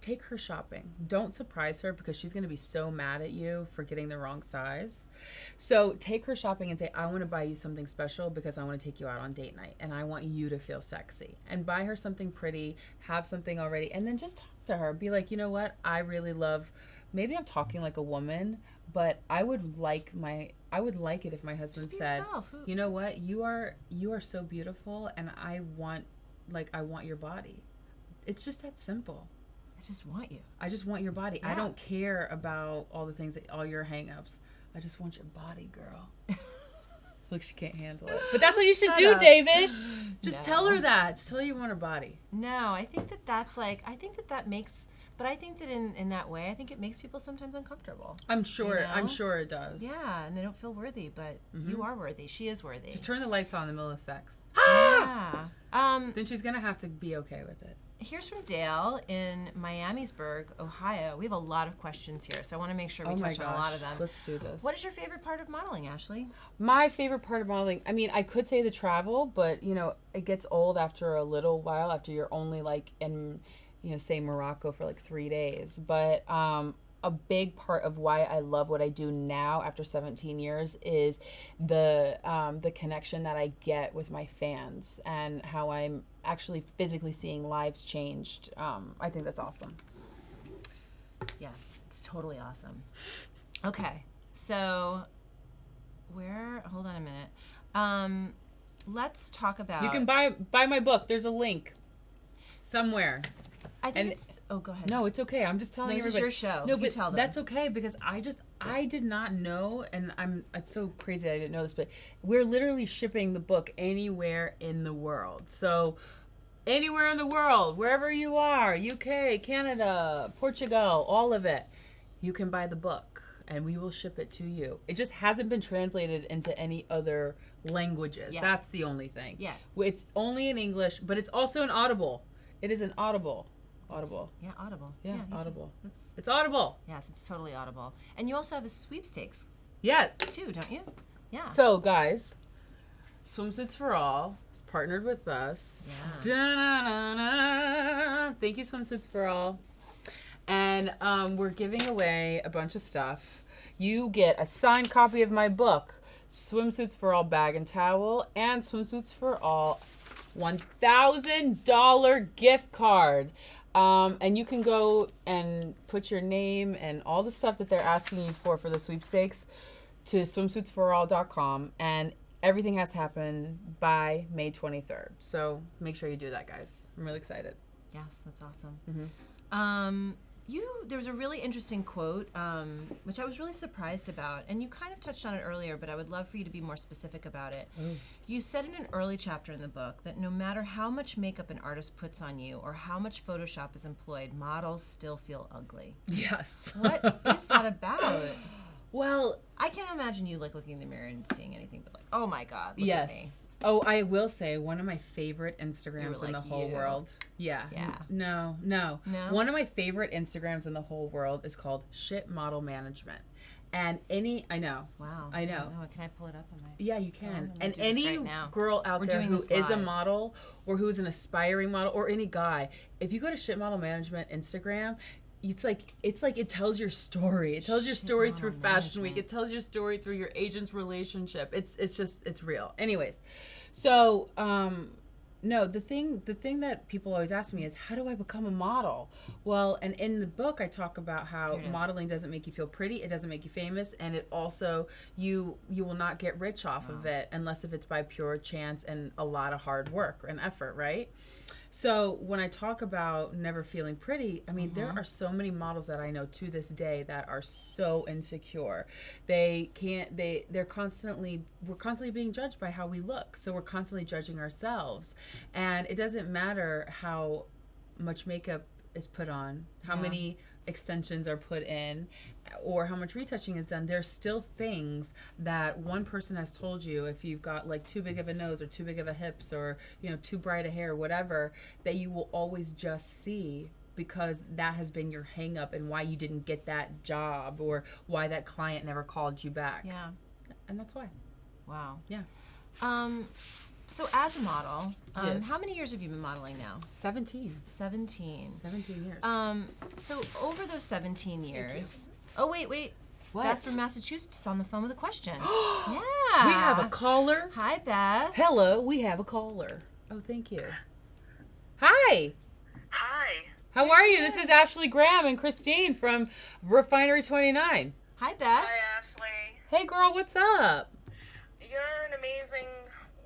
Take her shopping. Don't surprise her because she's going to be so mad at you for getting the wrong size. So take her shopping and say, I want to buy you something special because I want to take you out on date night and I want you to feel sexy. And buy her something pretty, have something already, and then just talk to her. Be like, you know what? I really love, maybe I'm talking like a woman, but I would like it if my husband said, you know what, you are so beautiful, and I want your body. It's just that simple. I just want you. I just want your body. Yeah. I don't care about all the things, all your hang-ups. I just want your body, girl. Look, she can't handle it. But that's what you should do, David. Just tell her that. Just tell her you want her body. No, I think that makes... But I think that in that way, I think it makes people sometimes uncomfortable. I'm sure it does. Yeah, and they don't feel worthy, but you are worthy. She is worthy. Just turn the lights on in the middle of sex. Yeah. Then she's going to have to be okay with it. Here's from Dale in Miamisburg, Ohio. We have a lot of questions here, so I want to make sure we touch on a lot of them. Let's do this. What is your favorite part of modeling, Ashley? My favorite part of modeling, I mean, I could say the travel, but, it gets old after a little while, after you're only in... say Morocco for 3 days. But a big part of why I love what I do now after 17 years is the connection that I get with my fans and how I'm actually physically seeing lives changed. I think that's awesome. Yes, it's totally awesome. Okay. So, hold on a minute. Let's talk about. You can buy my book. There's a link somewhere. I think it's. Oh, go ahead. No, it's okay. I'm just telling This is everybody. your show. No, You but tell them. that's okay because I did not know, and it's so crazy I didn't know this, but we're literally shipping the book anywhere in the world. So anywhere in the world, wherever you are, UK, Canada, Portugal, all of it, you can buy the book and we will ship it to you. It just hasn't been translated into any other languages. Yeah. That's the only thing. Yeah. It's only in English, but it's also an Audible. It is an Audible. Audible. Yeah, Audible. Yeah, you said- Audible. That's, It's Audible. yes, it's totally Audible. And you also have a sweepstakes Yeah. too, don't you? Yeah. So, guys, Swimsuits for All is partnered with us. Yeah. Da-na-na-na. Thank you, Swimsuits for All. And we're giving away a bunch of stuff. You get a signed copy of my book, Swimsuits for All Bag and Towel, and Swimsuits for All $1,000 gift card. And you can go and put your name and all the stuff that they're asking you for the sweepstakes to swimsuitsforall.com, and everything has to happen by May 23rd. So make sure you do that, guys. I'm really excited. Yes, that's awesome. Mm-hmm. There was a really interesting quote, which I was really surprised about, and you kind of touched on it earlier, but I would love for you to be more specific about it. You said in an early chapter in the book that no matter how much makeup an artist puts on you or how much Photoshop is employed, models still feel ugly. Yes. What is that about? Well, I can't imagine you like looking in the mirror and seeing anything but like, oh my God, look at me. yes. Oh, I will say one of my favorite Instagrams in the like, whole you. world. Yeah. Yeah. No. No? One of my favorite Instagrams in the whole world is called Shit Model Management. And I know. Wow. I know. Can I pull it up on my... Yeah, you can. I'm gonna And do this any right now. girl out We're there doing who this is a live. model or who's an aspiring model or any guy, if you go to Shit Model Management Instagram, it's like it tells your story. It tells your Shit story Model through Fashion Week. Management. It tells your story through your agent's relationship. It's real. Anyways, so no, the thing that people always ask me is, how do I become a model? Well, and in the book I talk about how Here it is. modeling doesn't make you feel pretty, it doesn't make you famous, and it also you will not get rich off of it unless if it's by pure chance and a lot of hard work and effort, right? So when I talk about never feeling pretty, I mean, there are so many models that I know to this day that are so insecure. We're constantly being judged by how we look. So we're constantly judging ourselves. And it doesn't matter how much makeup is put on, how many extensions are put in, or how much retouching is done. There's still things that one person has told you, if you've got like too big of a nose or too big of a hips or too bright a hair, whatever, that you will always just see because that has been your hang up and why you didn't get that job or why that client never called you back. Yeah. And that's why. Wow. Yeah. So as a model, Yes. how many years have you been modeling now? 17 years. So over those 17 years... Oh, wait. What? Beth from Massachusetts is on the phone with a question. Yeah. We have a caller. Hi, Beth. Hello, we have a caller. Oh, thank you. Hi. Hi. How are you? This is Ashley Graham and Christine from Refinery 29. Hi, Beth. Hi, Ashley. Hey, girl, what's up? You're an amazing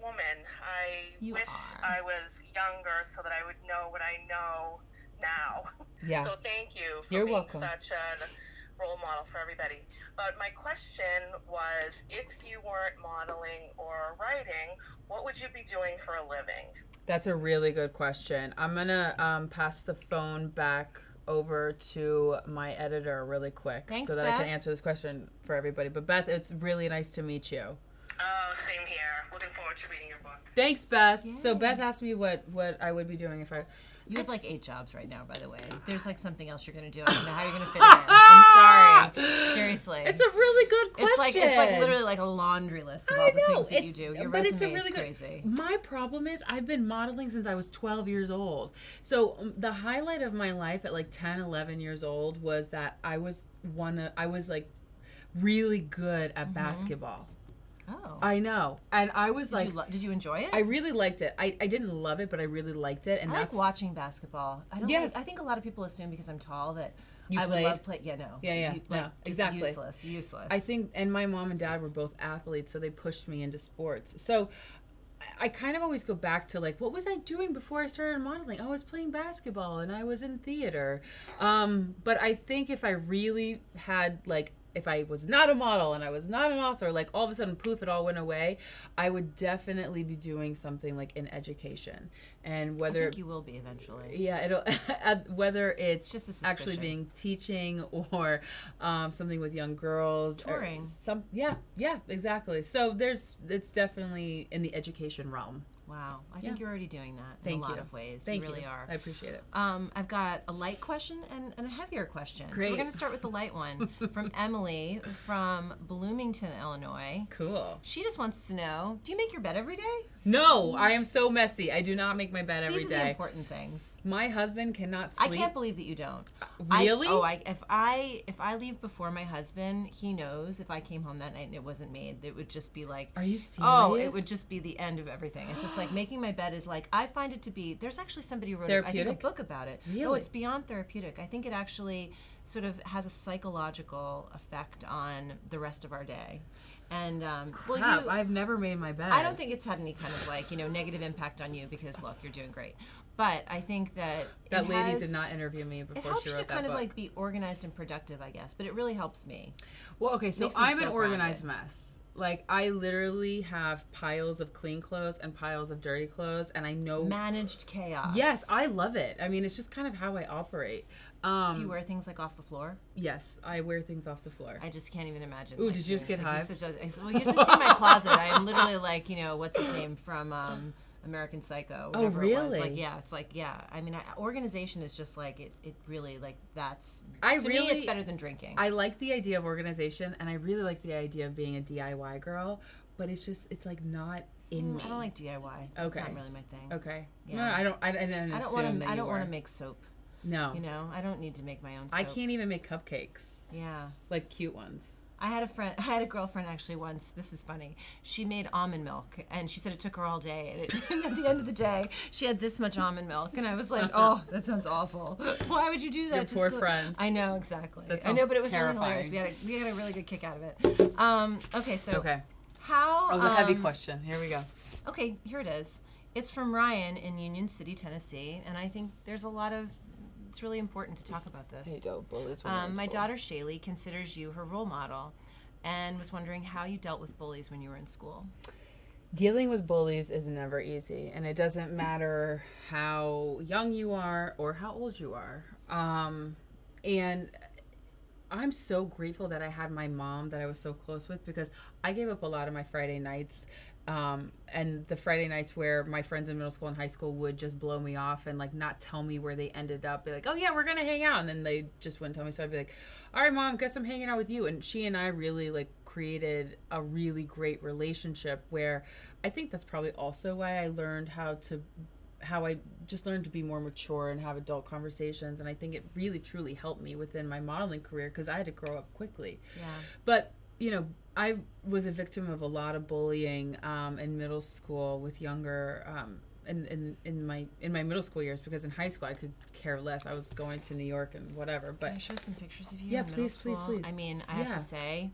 woman. I You wish are. I was younger so that I would know what I know now. Yeah. So thank you for You're being welcome. such a role model for everybody. But my question was, if you weren't modeling or writing, what would you be doing for a living? That's a really good question. I'm going to pass the phone back over to my editor really quick Thanks, so that I can Beth. answer this question for everybody. But Beth, it's really nice to meet you. Oh, same here. Looking forward to reading your book. Thanks, Beth. So Yay. Beth asked me what I would be doing if I... You have like 8 jobs right now, by the way. If there's like something else you're going to do, I don't know how you're going to fit it in. I'm sorry. Seriously. It's a really good question. It's like literally like a laundry list of all the things that you do. Your but resume it's a really is good, crazy. My problem is I've been modeling since I was 12 years old. So the highlight of my life at like 10, 11 years old was that I was like really good at basketball. Oh. I know. And I was Did you enjoy it? I really liked it. I didn't love it, but I really liked it. And I like that's watching basketball. I don't. Yes. I think a lot of people assume because I'm tall that You I played? would love play. Yeah, no. Yeah. No, just exactly. Useless. I think, and my mom and dad were both athletes, so they pushed me into sports. So I kind of always go back to like, what was I doing before I started modeling? I was playing basketball and I was in theater. But I think if I really had like, if I was not a model and I was not an author, like all of a sudden, poof, it all went away. I would definitely be doing something like in education, and I think you will be eventually. yeah, it'll whether it's Just a actually suspicion. being teaching or something with young girls, Touring. Yeah, exactly. So it's definitely in the education realm. Wow. I think you're already doing that in Thank a lot you. of ways. Thank you really are. I appreciate it. I've got a light question and a heavier question. Great. So we're going to start with the light one from Emily from Bloomington, Illinois. Cool. She just wants to know, do you make your bed every day? No, I am so messy. I do not make my bed every These are the day. important things. My husband cannot sleep. I can't believe that you don't. Really? If I leave before my husband, he knows if I came home that night and it wasn't made, it would just be like, Are you serious? oh, it would just be the end of everything. It's just like making my bed is like, I find it to be, there's actually somebody who wrote I think, a Therapeutic? book about it. No, Really? it's beyond therapeutic. I think it actually sort of has a psychological effect on the rest of our day. And Crap, I've never made my bed. I don't think it's had any kind of like, negative impact on you because look, you're doing great. But I think that that lady did not interview me It before helps she you wrote to that kind of book. like be organized and productive, I guess. But it really helps me. Well, okay, so Makes me I'm an feel organized grounded. mess. Like, I literally have piles of clean clothes and piles of dirty clothes, and I know... Managed chaos. Yes, I love it. I mean, it's just kind of how I operate. Do you wear things like off the floor? Yes, I wear things off the floor. I just can't even imagine. Ooh, like, did you just get like, hives? Well, you have to see my closet. I am literally like, what's his name from American Psycho? Oh, whatever it was. really? Like, yeah, it's like, yeah. I mean, organization is just like, it really, like, that's, I to really- me, it's better than drinking. I like the idea of organization, and I really like the idea of being a DIY girl, but it's like not in me. I don't like DIY. Okay. It's not really my thing. Okay. Yeah. No, I didn't I don't assume that I you don't were. want to make soap. No. I don't need to make my own soap. I can't even make cupcakes. Yeah. Like cute ones. I had a girlfriend actually once. This is funny. She made almond milk, and she said it took her all day. And at the end of the day, she had this much almond milk, and I was like, "Oh, that sounds awful. Why would you do that?" Your poor friend. I know exactly. That I know, sounds but it was terrifying. really hilarious. We had a really good kick out of it. Okay, so Okay. how? Oh, the heavy question. Here we go. Okay, here it is. It's from Ryan in Union City, Tennessee, and I think there's a lot of. It's really important to talk about this. bullies. My daughter Shaylee considers you her role model, and was wondering how you dealt with bullies when you were in school. Dealing with bullies is never easy, and it doesn't matter how young you are or how old you are. And I'm so grateful that I had my mom that I was so close with, because I gave up a lot of my Friday nights. And the Friday nights where my friends in middle school and high school would just blow me off and like not tell me where they ended up. Be like, oh yeah, we're gonna hang out, and then they just wouldn't tell me. So I'd be like, all right, mom, guess I'm hanging out with you. And she and I really like created a really great relationship, where I think that's probably also why I learned how I just learned to be more mature and have adult conversations. And I think it really truly helped me within my modeling career, because I had to grow up quickly. Yeah. But I was a victim of a lot of bullying in middle school with younger in my middle school years, because in high school I could care less. I was going to New York and whatever. But Can I show some pictures of you? Yeah, in middle please, please, school? please. I mean, I have Yeah. to say,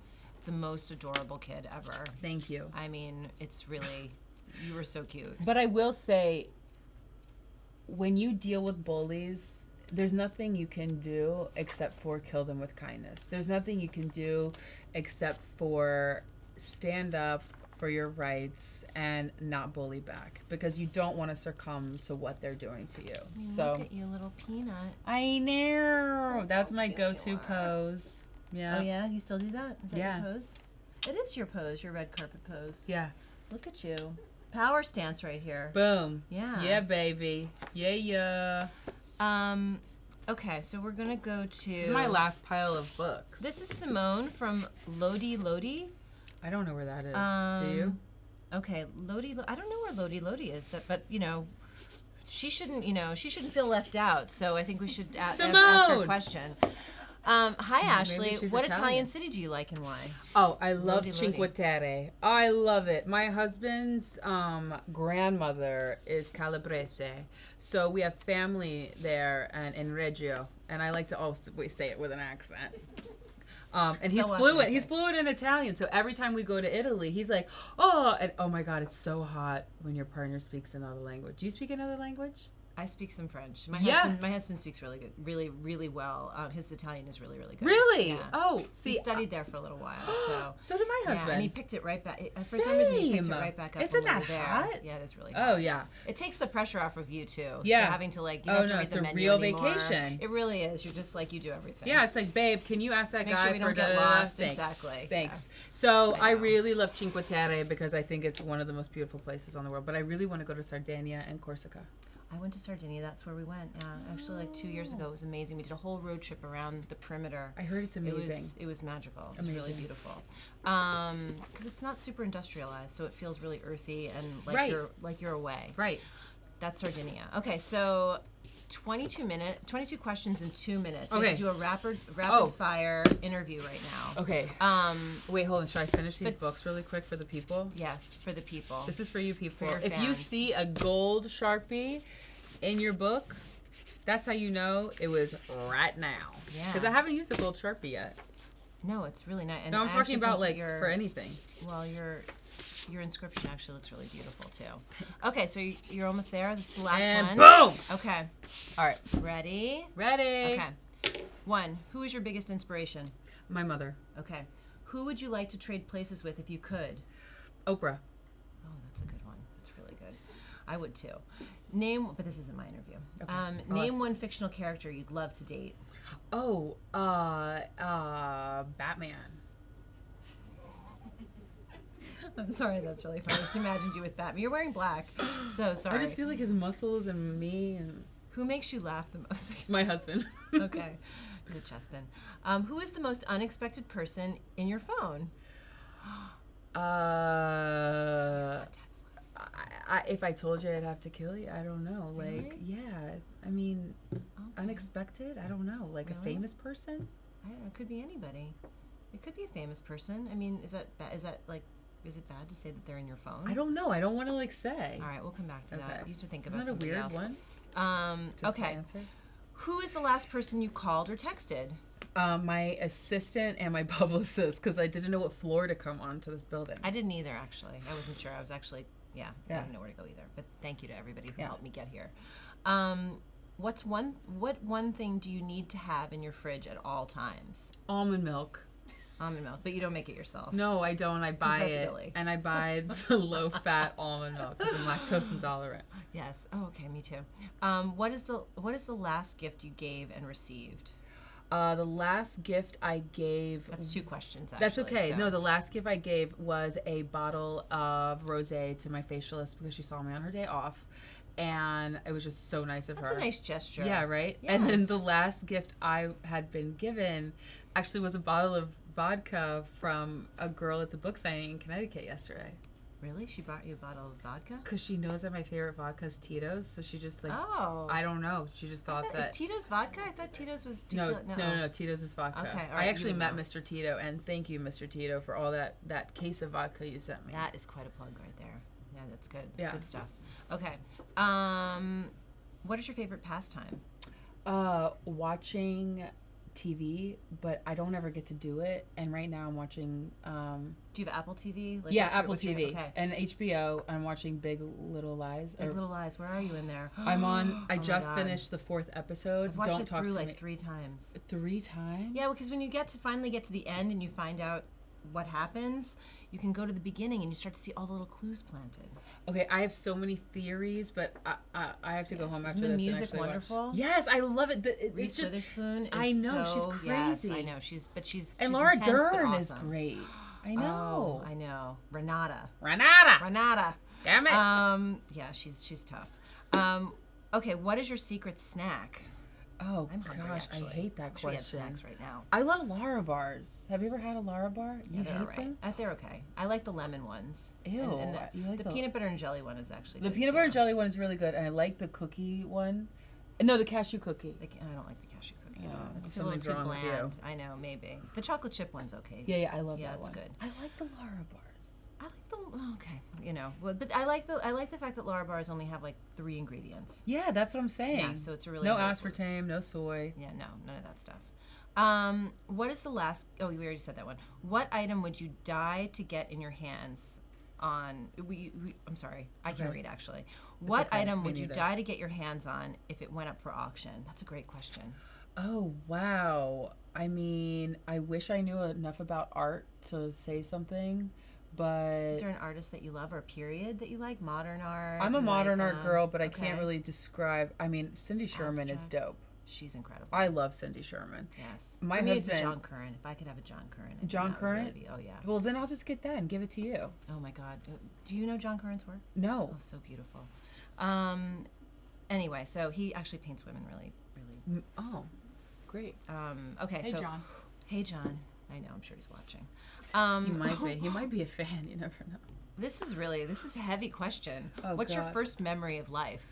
the most adorable kid ever. thank you. I mean, it's really, you were so cute. But I will say, when you deal with bullies, there's nothing you can do except for kill them with kindness. There's nothing you can do except for stand up for your rights and not bully back, because you don't want to succumb to what they're doing to you. I mean, So look at you, little peanut. I know. That's my cute go-to you are. pose. Yeah. Oh yeah, you still do that? Is that Yeah. your pose? It is your pose, your red carpet pose. Yeah. Look at you. Power stance right here. Boom. Yeah. Yeah, baby. Yeah. Okay, so we're gonna go to. This is my last pile of books. This is Simone from Lodi Lodi. I don't know where that is. Do you? Okay, Lodi. I don't know where Lodi Lodi is. But she shouldn't. She shouldn't feel left out. So I think we should ask her a Simone! question. Hi, Ashley. she's What Italian Italian. city do you like and why? Oh, I love Lodi, Cinque Lodi. Terre. I love it. My husband's grandmother is Calabrese, so we have family there and in Reggio. and I like to always say it with an accent. And he's So fluent. authentic. He's fluent in Italian. So every time we go to Italy, he's like, oh, and oh my God, it's so hot when your partner speaks another language. Do you speak another language? I speak some French. Yeah. My husband speaks really good, really well. His Italian is really good. Really? Yeah. Oh, He see, studied there for a little while, so. so did my husband. Yeah, and he picked it right back. For some reason, he picked it Same. right back up. Isn't when we that were there. hot? Yeah, it is really hot. Oh yeah. It takes the pressure off of you too. Yeah. So having to like, you Oh, don't have to no, read it's the a menu real anymore. vacation. It really is. You're just like, you do everything. Yeah, it's like, babe, can you ask that Make guy sure we for don't get da-da-da-da? lost. Thanks. Exactly. Thanks. Yeah. So I I know. really love Cinque Terre because I think it's one of the most beautiful places on the world. But I really want to go to Sardinia and Corsica. I went to Sardinia. That's where we went. Actually, like 2 years ago, it was amazing. We did a whole road trip around the perimeter. I heard it's amazing. It was magical. It was really Amazing. beautiful. Because it's not super industrialized, so it feels really earthy and like Right. you're away. Right. That's Sardinia. Okay, so 22 questions in 2 minutes. We Okay. have to do a rapid Oh. fire interview right now. Okay. Wait, hold on. Should I finish these books really quick for the people? Yes, for the people. This is for you people. For your If you fans. see a gold Sharpie in your book, that's how you know it was right now. Yeah. Because I haven't used a gold Sharpie yet. No, it's really nice. And No, I'm I talking actually about think like your- for anything. Well, your inscription actually looks really beautiful too. Okay, so you're almost there. This is the last And one. boom! Okay. All right. Ready? Ready? Okay. 1. Who is your biggest inspiration? My mother. Okay. Who would you like to trade places with if you could? Oprah. Oh, that's a good one. That's really good. I would too. Name, but this isn't my interview. Okay. I'll Name ask. one fictional character you'd love to date. Oh, Batman. I'm sorry, that's really funny. I just imagined you with Batman. You're wearing black, so sorry. I just feel like his muscles and me and Who makes you laugh the most? my husband. Okay. Good, Justin. Who is the most unexpected person in your phone? If I told you, I'd have to kill you. I don't know. Like, Really? yeah. I mean, Okay. unexpected. I don't know. Like a Really? famous person. I don't know. It could be anybody. It could be a famous person. I mean, is that like, is it bad to say that they're in your phone? I don't know. I don't want to like say. All right, we'll come back to that. Okay. You have to think Isn't about that a something weird else. one? Just the Okay. answer? Who is the last person you called or texted? My assistant and my publicist, because I didn't know what floor to come on to this building. I didn't either, actually. I wasn't sure. I was actually, I Yeah. didn't know where to go either. But thank you to everybody who Yeah. helped me get here. What one thing do you need to have in your fridge at all times? Almond milk. Almond milk, but you don't make it yourself. No, I don't. I buy that's it. silly. And I buy the low-fat almond milk because I'm lactose intolerant. Yes. Oh, okay. Me too. What is the last gift you gave and received? The last gift I gave... That's 2 questions, actually. That's okay. so- No, the last gift I gave was a bottle of rosé to my facialist because she saw me on her day off. And it was just so nice of her. That's a nice gesture. Yeah, right? And then Yes. the last gift I had been given actually was a bottle of vodka from a girl at the book signing in Connecticut yesterday. Really? She bought you a bottle of vodka? Because she knows that my favorite vodka is Tito's. So she just like, Oh. I don't know. She just thought Is that. Tito's vodka? I thought Tito's was No, tequila. no, Tito's is vodka. Okay, all I right, you actually would met know. Mr. Tito, and thank you, Mr. Tito, for all that case of vodka you sent me. That is quite a plug right there. Yeah, that's good. That's Yeah. good stuff. Okay. What is your favorite pastime? Watching TV, but I don't ever get to do it. And right now I'm watching. Do you have Apple TV? Like, Yeah, what's your- Apple what's your- TV okay. and HBO. I'm watching Big Little Lies. Big Little Lies. Where are you in there? I'm on. I Oh my just God. finished the 4th episode. I've watched Don't it talk through to like me. 3 times. 3 times. Yeah, because when you finally get to the end and you find out what happens, you can go to the beginning and you start to see all the little clues planted. Okay, I have so many theories, but I have to go home Isn't after the this. and music actually watch. wonderful? Yes, I love it. It's Reese just. Witherspoon is I know, she's so, yes, crazy. I know. She's And Laura intense, but Dern is awesome. great. I know. Oh, I know. Renata. Renata. Damn it. Yeah, she's tough. Okay, what is your secret snack? Oh I'm hungry, gosh, actually. I hate that Wish we had question. snacks right now. I love Lara bars. Have you ever had a Lara bar? You They're hate all right. them? They're okay. I like the lemon ones. Ew, And you like the the- peanut butter and jelly one is actually The good peanut butter and too. jelly one is really good, and I like the cookie one. No, the cashew cookie. I don't like the cashew cookie. Oh, It's a little something's too wrong with you. bland. I know, maybe. The chocolate chip one's okay. Yeah, I love Yeah, that it's one. good. I like the Lara bars. I like the okay, but I like the fact that Lara bars only have like 3 ingredients. Yeah, that's what I'm saying. Yeah, so it's a really no good- aspartame, no soy. Yeah, no, none of that stuff. What is the last? Oh, we already said that one. What item would you die to get in your hands? I'm sorry, I can read actually. What okay, item me would you neither. die to get your hands on if it went up for auction? That's a great question. Oh, wow. I mean, I wish I knew enough about art to say something, but Is there an artist that you love or a period that you like? Modern art? I'm a You modern like, art girl, but I okay. can't really describe. I mean, Cindy Sherman is Abstract. dope. She's incredible. I love Cindy Sherman. Yes. My For me, husband- it's a John Curran. If I could have a John Curran. I think John that would really Curran? be- oh, yeah. Well, then I'll just get that and give it to you. Oh, my God. Do you know John Curran's work? No. Oh, so beautiful. Anyway, so he actually paints women really, really. Oh, great. Okay, Hey, so. John. Hey, John. I know, I'm sure he's watching. He might be. He might be a fan. You never know. This is a heavy question. Oh, What's your God. first memory of life?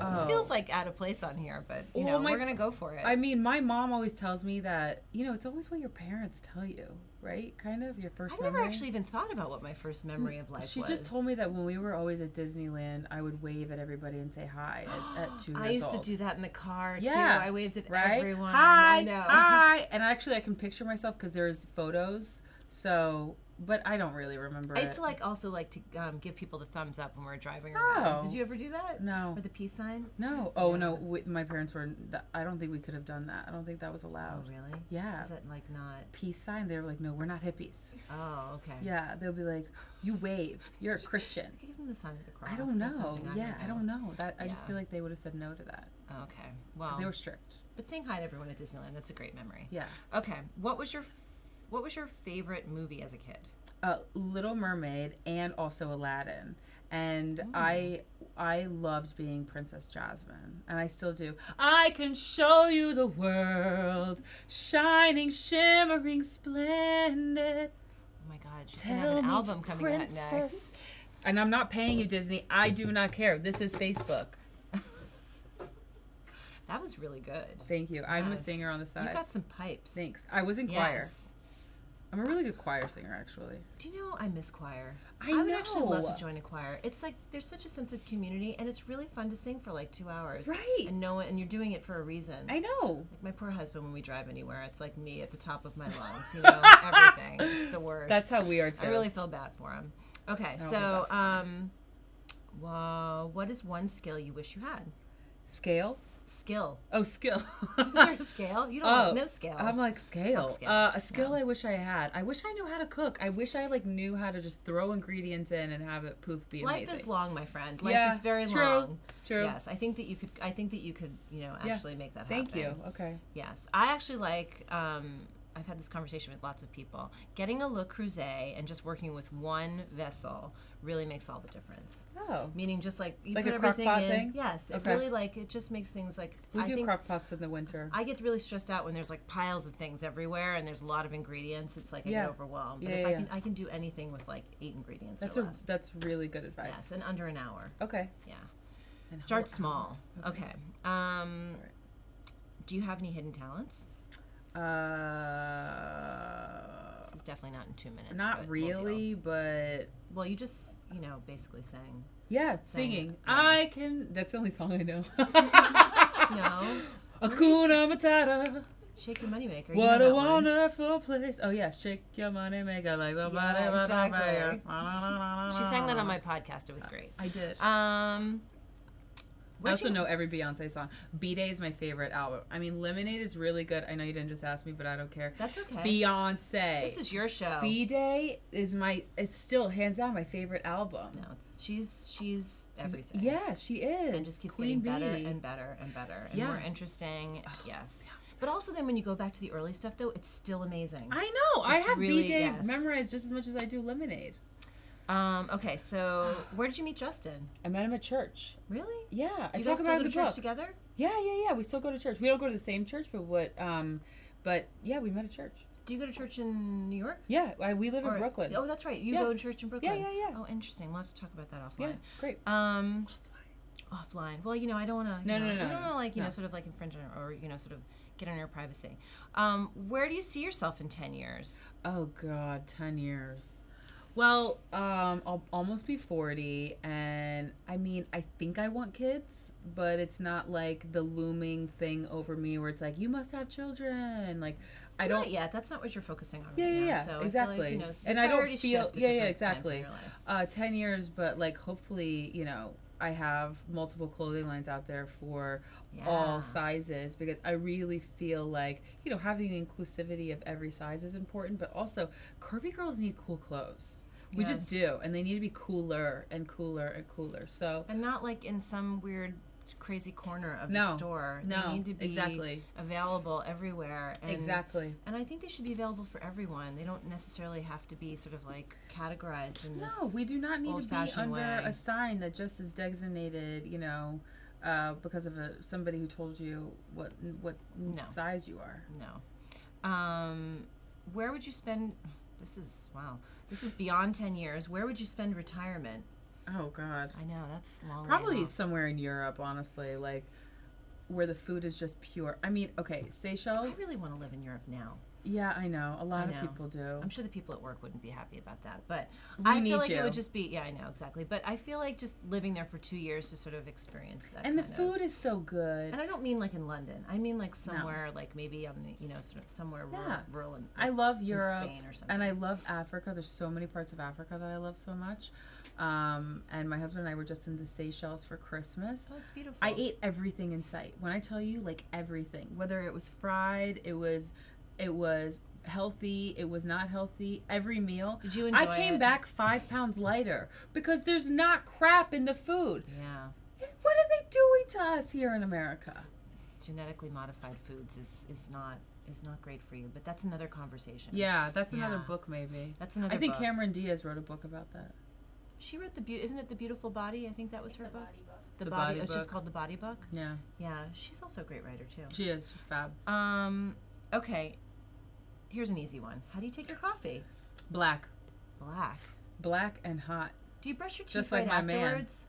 Oh. This feels like out of place on here, but, Well, we're going to go for it. I mean, my mom always tells me that, it's always what your parents tell you, right? Kind of your first I've memory. never actually even thought about what my first memory of life was. She just told me that when we were always at Disneyland, I would wave at everybody and say hi at 2 years I used old. to do that in the car, Yeah, too. I waved at right? everyone. Hi, I know. hi. And actually, I can picture myself because there's photos. So, but I don't really remember I used it. to also to give people the thumbs up when we were driving around. Oh. Did you ever do that? No. Or the peace sign? No. Oh, Yeah. no. My parents were... I don't think we could have done that. I don't think that was Oh, allowed. really? Yeah. Is that not? Peace sign. They were like, no, we're not hippies. Oh, okay. Yeah. They'll be like, you wave. You're a Christian. Give them the sign of the cross. I don't That's know. something Yeah, I don't know. I just Yeah. feel like they would have said no to that. Okay. Well, They were strict. but saying hi to everyone at Disneyland, that's a great memory. Yeah. Okay. What was your favorite movie as a kid? Little Mermaid and also Aladdin. And I loved being Princess Jasmine, and I still do. I can show you the world, shining, shimmering, splendid. Oh my God, she's gonna have an album coming out next. And I'm not paying you, Disney. I do not care. This is Facebook. That was really good. Thank you. I'm a Yes. singer on the side. You got some pipes. Thanks. I was in choir. Yes. I'm a really good choir singer, actually. Do you know I miss choir? I would actually love know. to join a choir. It's like there's such a sense of community, and it's really fun to sing for like 2 hours. Right. And and you're doing it for a reason. I know. Like my poor husband, when we drive anywhere, it's like me at the top of my lungs. Everything. It's the worst. That's how we are too. I really feel bad for him. Okay, I don't feel so bad well, what is one skill you wish you had? Scale. Skill. Oh, skill. Is there a scale? You don't have no scales. I'm like scale. Fuck scales. A skill No. I wish I had. I wish I knew how to cook. I wish I knew how to just throw ingredients in and have it poof be Life amazing. is long, my friend. Life Yeah, is very true, long. true. Yes, I think that you could. Actually make that happen. Thank you. Okay. Yes, I actually like. I've had this conversation with lots of people. Getting a Le Creuset and just working with one vessel really makes all the difference. Oh. Meaning, just like you Like put a crock everything pot in. thing? Yes, it Okay. really it just makes things like. We I do think crock pots in the winter. I get really stressed out when there's like piles of things everywhere and there's a lot of ingredients. It's like I Yeah. get overwhelmed. But Yeah, if yeah, I can do anything with like 8 ingredients. That's or less. that's really good advice. Yes, in under an hour. Okay. Yeah. And Start how- small. Okay. Do you have any hidden talents? This is definitely not in 2 minutes. Not but we'll deal. really, but Well, you just, basically sang. yeah, singing. Yes. I can. That's the only song I know. No. Hakuna Matata. Shake your moneymaker. What you know a that one. wonderful place. Oh yeah, shake your money maker like the money. Yeah, exactly. She She sang that on my podcast. It was great. I did. I where'd also you- know every Beyonce song. B-Day is my favorite album. I mean, Lemonade is really good. I know you didn't just ask me, but I don't care. That's okay. Beyonce. This is your show. B-Day is it's still hands down my favorite album. No, she's everything. Yeah, she is. And just keeps Queen getting better Bee. and better and better and Yeah. more interesting. Yes. But also then when you go back to the early stuff though, it's still amazing. I know. I It's have really- B-Day yes. memorized just as much as I do Lemonade. Okay, so where did you meet Justin? I met him at church. Really? Yeah, Do I you talk guys about still it go in to the church book. together? Yeah. We still go to church. We don't go to the same church, but yeah, we met at church. Do you go to church in New York? Yeah, we live in Or- Brooklyn. Oh, that's right. You Yeah. go to church in Brooklyn. Yeah. Oh, interesting. We'll have to talk about that Yeah, offline. great. Offline. Well, I don't want to. No, We don't no. want to No. sort of like infringe on or sort of get on your privacy. Where do you see yourself in 10 years? Oh God, 10 years. Well, I'll almost be 40, and I mean, I think I want kids, but it's not like the looming thing over me where it's like, you must have children. Like, I don't. Not yet. That's not what you're focusing on Yeah, right yeah, now. yeah, So exactly. I feel like, you know, and your I don't priorities feel. shift at Yeah, yeah, different times in exactly. your life. 10 years, but like, hopefully, you know, I have multiple clothing lines out there for all sizes, because I really feel like, you know, having the inclusivity of every size is important, but also curvy girls need cool clothes. We just do, and they need to be cooler and cooler and cooler. So, and not like in some weird crazy corner of the store. They need to be available everywhere. And, exactly. And I think they should be available for everyone. They don't necessarily have to be sort of like categorized in this. No, we do not need to be under way. a sign that just is designated, you know, because of somebody who told you what size you are. No. Where would you spend? This is beyond 10 years. Where would you spend retirement? Oh God. I know, that's long. Probably somewhere in Europe, honestly, like where the food is just pure. I mean, okay, Seychelles. I really want to live in Europe now. Yeah, I know. A lot of people do. I'm sure the people at work wouldn't be happy about that, but I feel like it would just be, yeah, I know, exactly. But I feel like just living there for 2 years to sort of experience that. And the food is so good. And I don't mean like in London. I mean like somewhere, like maybe on the, you know, sort of somewhere rural in, I love Europe, Spain or something. and I love Africa. There's so many parts of Africa that I love so much. And my husband and I were just in the Seychelles for Christmas. Oh, it's beautiful. I ate everything in sight. When I tell you, like everything, whether it was fried, it was healthy, it was not healthy, every meal. Did you enjoy it? I came back 5 pounds lighter because there's not crap in the food. Yeah. What are they doing to us here in America? Genetically modified foods is not great for you, but that's another conversation. Yeah, that's another book maybe. That's another I think book. Cameron Diaz wrote a book about that. She wrote isn't it The Beautiful Body? I think that was her book. The Body Body. It's Book. just called The Body Book. Yeah. Yeah, she's also a great writer too. She is. She's fab. Okay. Here's an easy one. How do you take your coffee? Black. Black And hot. Do you brush your teeth Just right like my afterwards?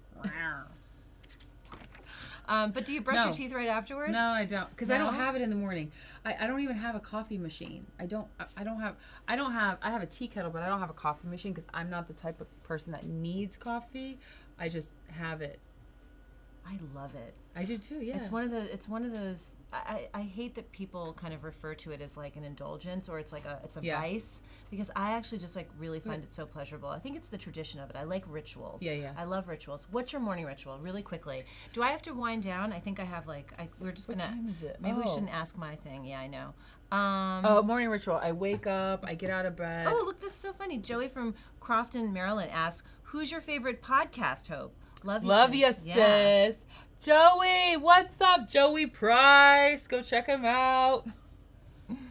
But do you brush your teeth right afterwards? No, I don't, because I don't have it in the morning. I don't even have a coffee machine. I have a tea kettle, but I don't have a coffee machine because I'm not the type of person that needs coffee. I just have it. I love it. I do too. Yeah. It's one of those. I hate that people kind of refer to it as like an indulgence, or it's a vice, because I actually just like really find it so pleasurable. I think it's the tradition of it. I like rituals. Yeah. I love rituals. What's your morning ritual? Really quickly. Do I have to wind down? I think I have we're just What gonna. time is it? Maybe we shouldn't ask my thing. Yeah, I Oh, know. morning ritual. I wake up. I get out of bed. Oh, look, this is so funny. Joey from Crofton, Maryland asks, "Who's your favorite podcast, Hope?" Love you, sis. Joey, what's up? Joey Price. Go check him out.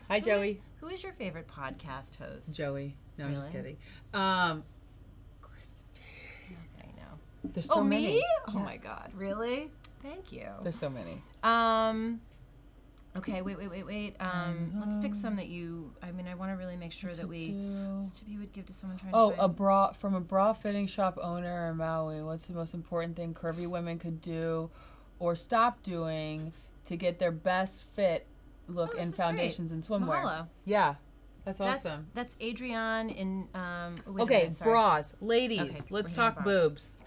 Hi, Joey. Who is your favorite podcast host? Joey. No, I'm just kidding. Christy. I know. There's so many. Me? Oh my God. Really? Thank you. There's so many. Okay, wait. Let's pick some that I want to really make sure that you would give to someone trying to find. From a bra fitting shop owner in Maui. What's the most important thing curvy women could do or stop doing to get their best fit look in foundations and swimwear? Mahalo. Yeah. That's awesome. That's Adrienne in bras. Ladies, let's talk boobs.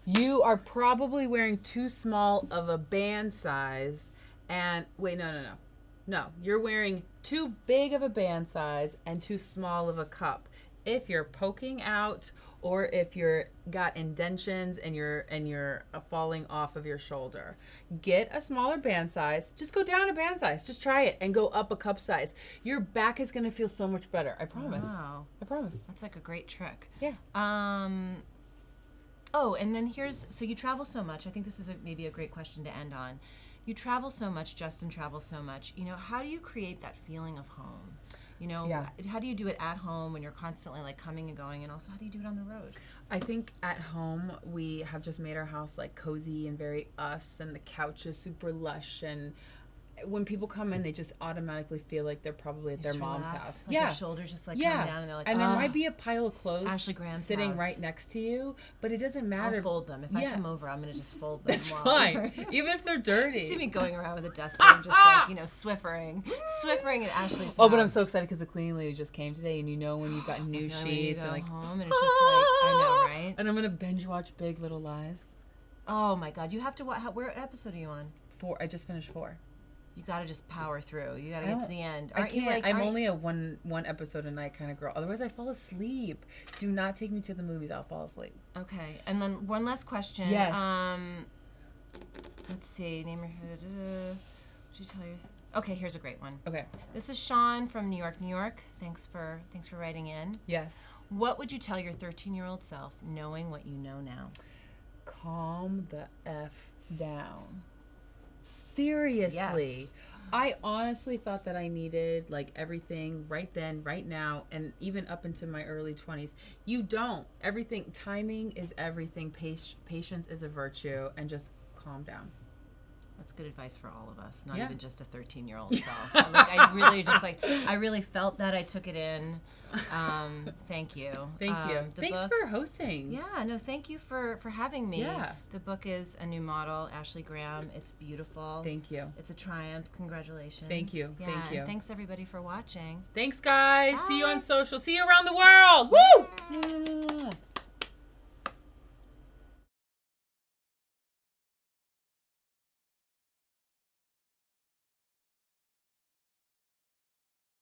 You are probably wearing too small of a band size. And wait, no, you're wearing too big of a band size and too small of a cup. If you're poking out, or if you're got indentions and you're falling off of your shoulder, get a smaller band size. Just go down a band size. Just try it and go up a cup size. Your back is gonna feel so much better. I promise. Wow. I promise. That's like a great trick. Yeah. Oh, and then so you travel so much. I think this is maybe a great question to end on. You travel so much, Justin travels so much. You know, how do you create that feeling of home? You know, how do you do it at home when you're constantly like coming and going, and also how do you do it on the road? I think at home we have just made our house like cozy and very us, and the couch is super lush, and when people come in, they just automatically feel like they're probably at their Just mom's relax, house. like Yeah. their shoulders just like Yeah. come down, and they're like, And there "Ugh." might be a pile of clothes Ashley Graham's sitting house. right next to you, but it doesn't matter. I'll fold them. If I Yeah. come over, I'm gonna just fold them. It's while- fine. Even if they're dirty. See me going around with a duster and just like, Swiffering at Ashley's house. Oh, but I'm so excited because the cleaning lady just came today, and when you've got new And then when you sheets go and like, home, and it's just like, I know, right? and I'm gonna binge watch Big Little Lies. Oh my God, you have to watch. Where episode are you on? 4. I just finished 4. You got to just power through. You got to I get to don't- the end. I Aren't you can't. like? I'm aren't- only a one episode a night kind of girl. Otherwise, I fall asleep. Do not take me to the movies. I'll fall asleep. Okay, and then one last question. Yes. Let's see. Name your. Would you tell your? Okay, here's a great one. Okay. This is Sean from New York, New York. Thanks for writing in. Yes. What would you tell your 13-year-old self, knowing what you know now? Calm the F down. Seriously. Yes. I honestly thought that I needed like everything right then, right now, and even up into my early 20s. You don't. Everything, timing is everything. Patience is a virtue, and just calm down. That's good advice for all of us, not Yeah. even just a 13-year-old self. I really felt that. I took it in. Thank you. Thank you. The Thanks book- for hosting. Yeah, no, thank you for having me. Yeah. The book is A New Model, Ashley Graham. It's beautiful. Thank you. It's a triumph. Congratulations. Thank you. Yeah, Thank you. and thanks everybody for watching. Thanks, guys. See you Bye. on social. See you around the world. Woo!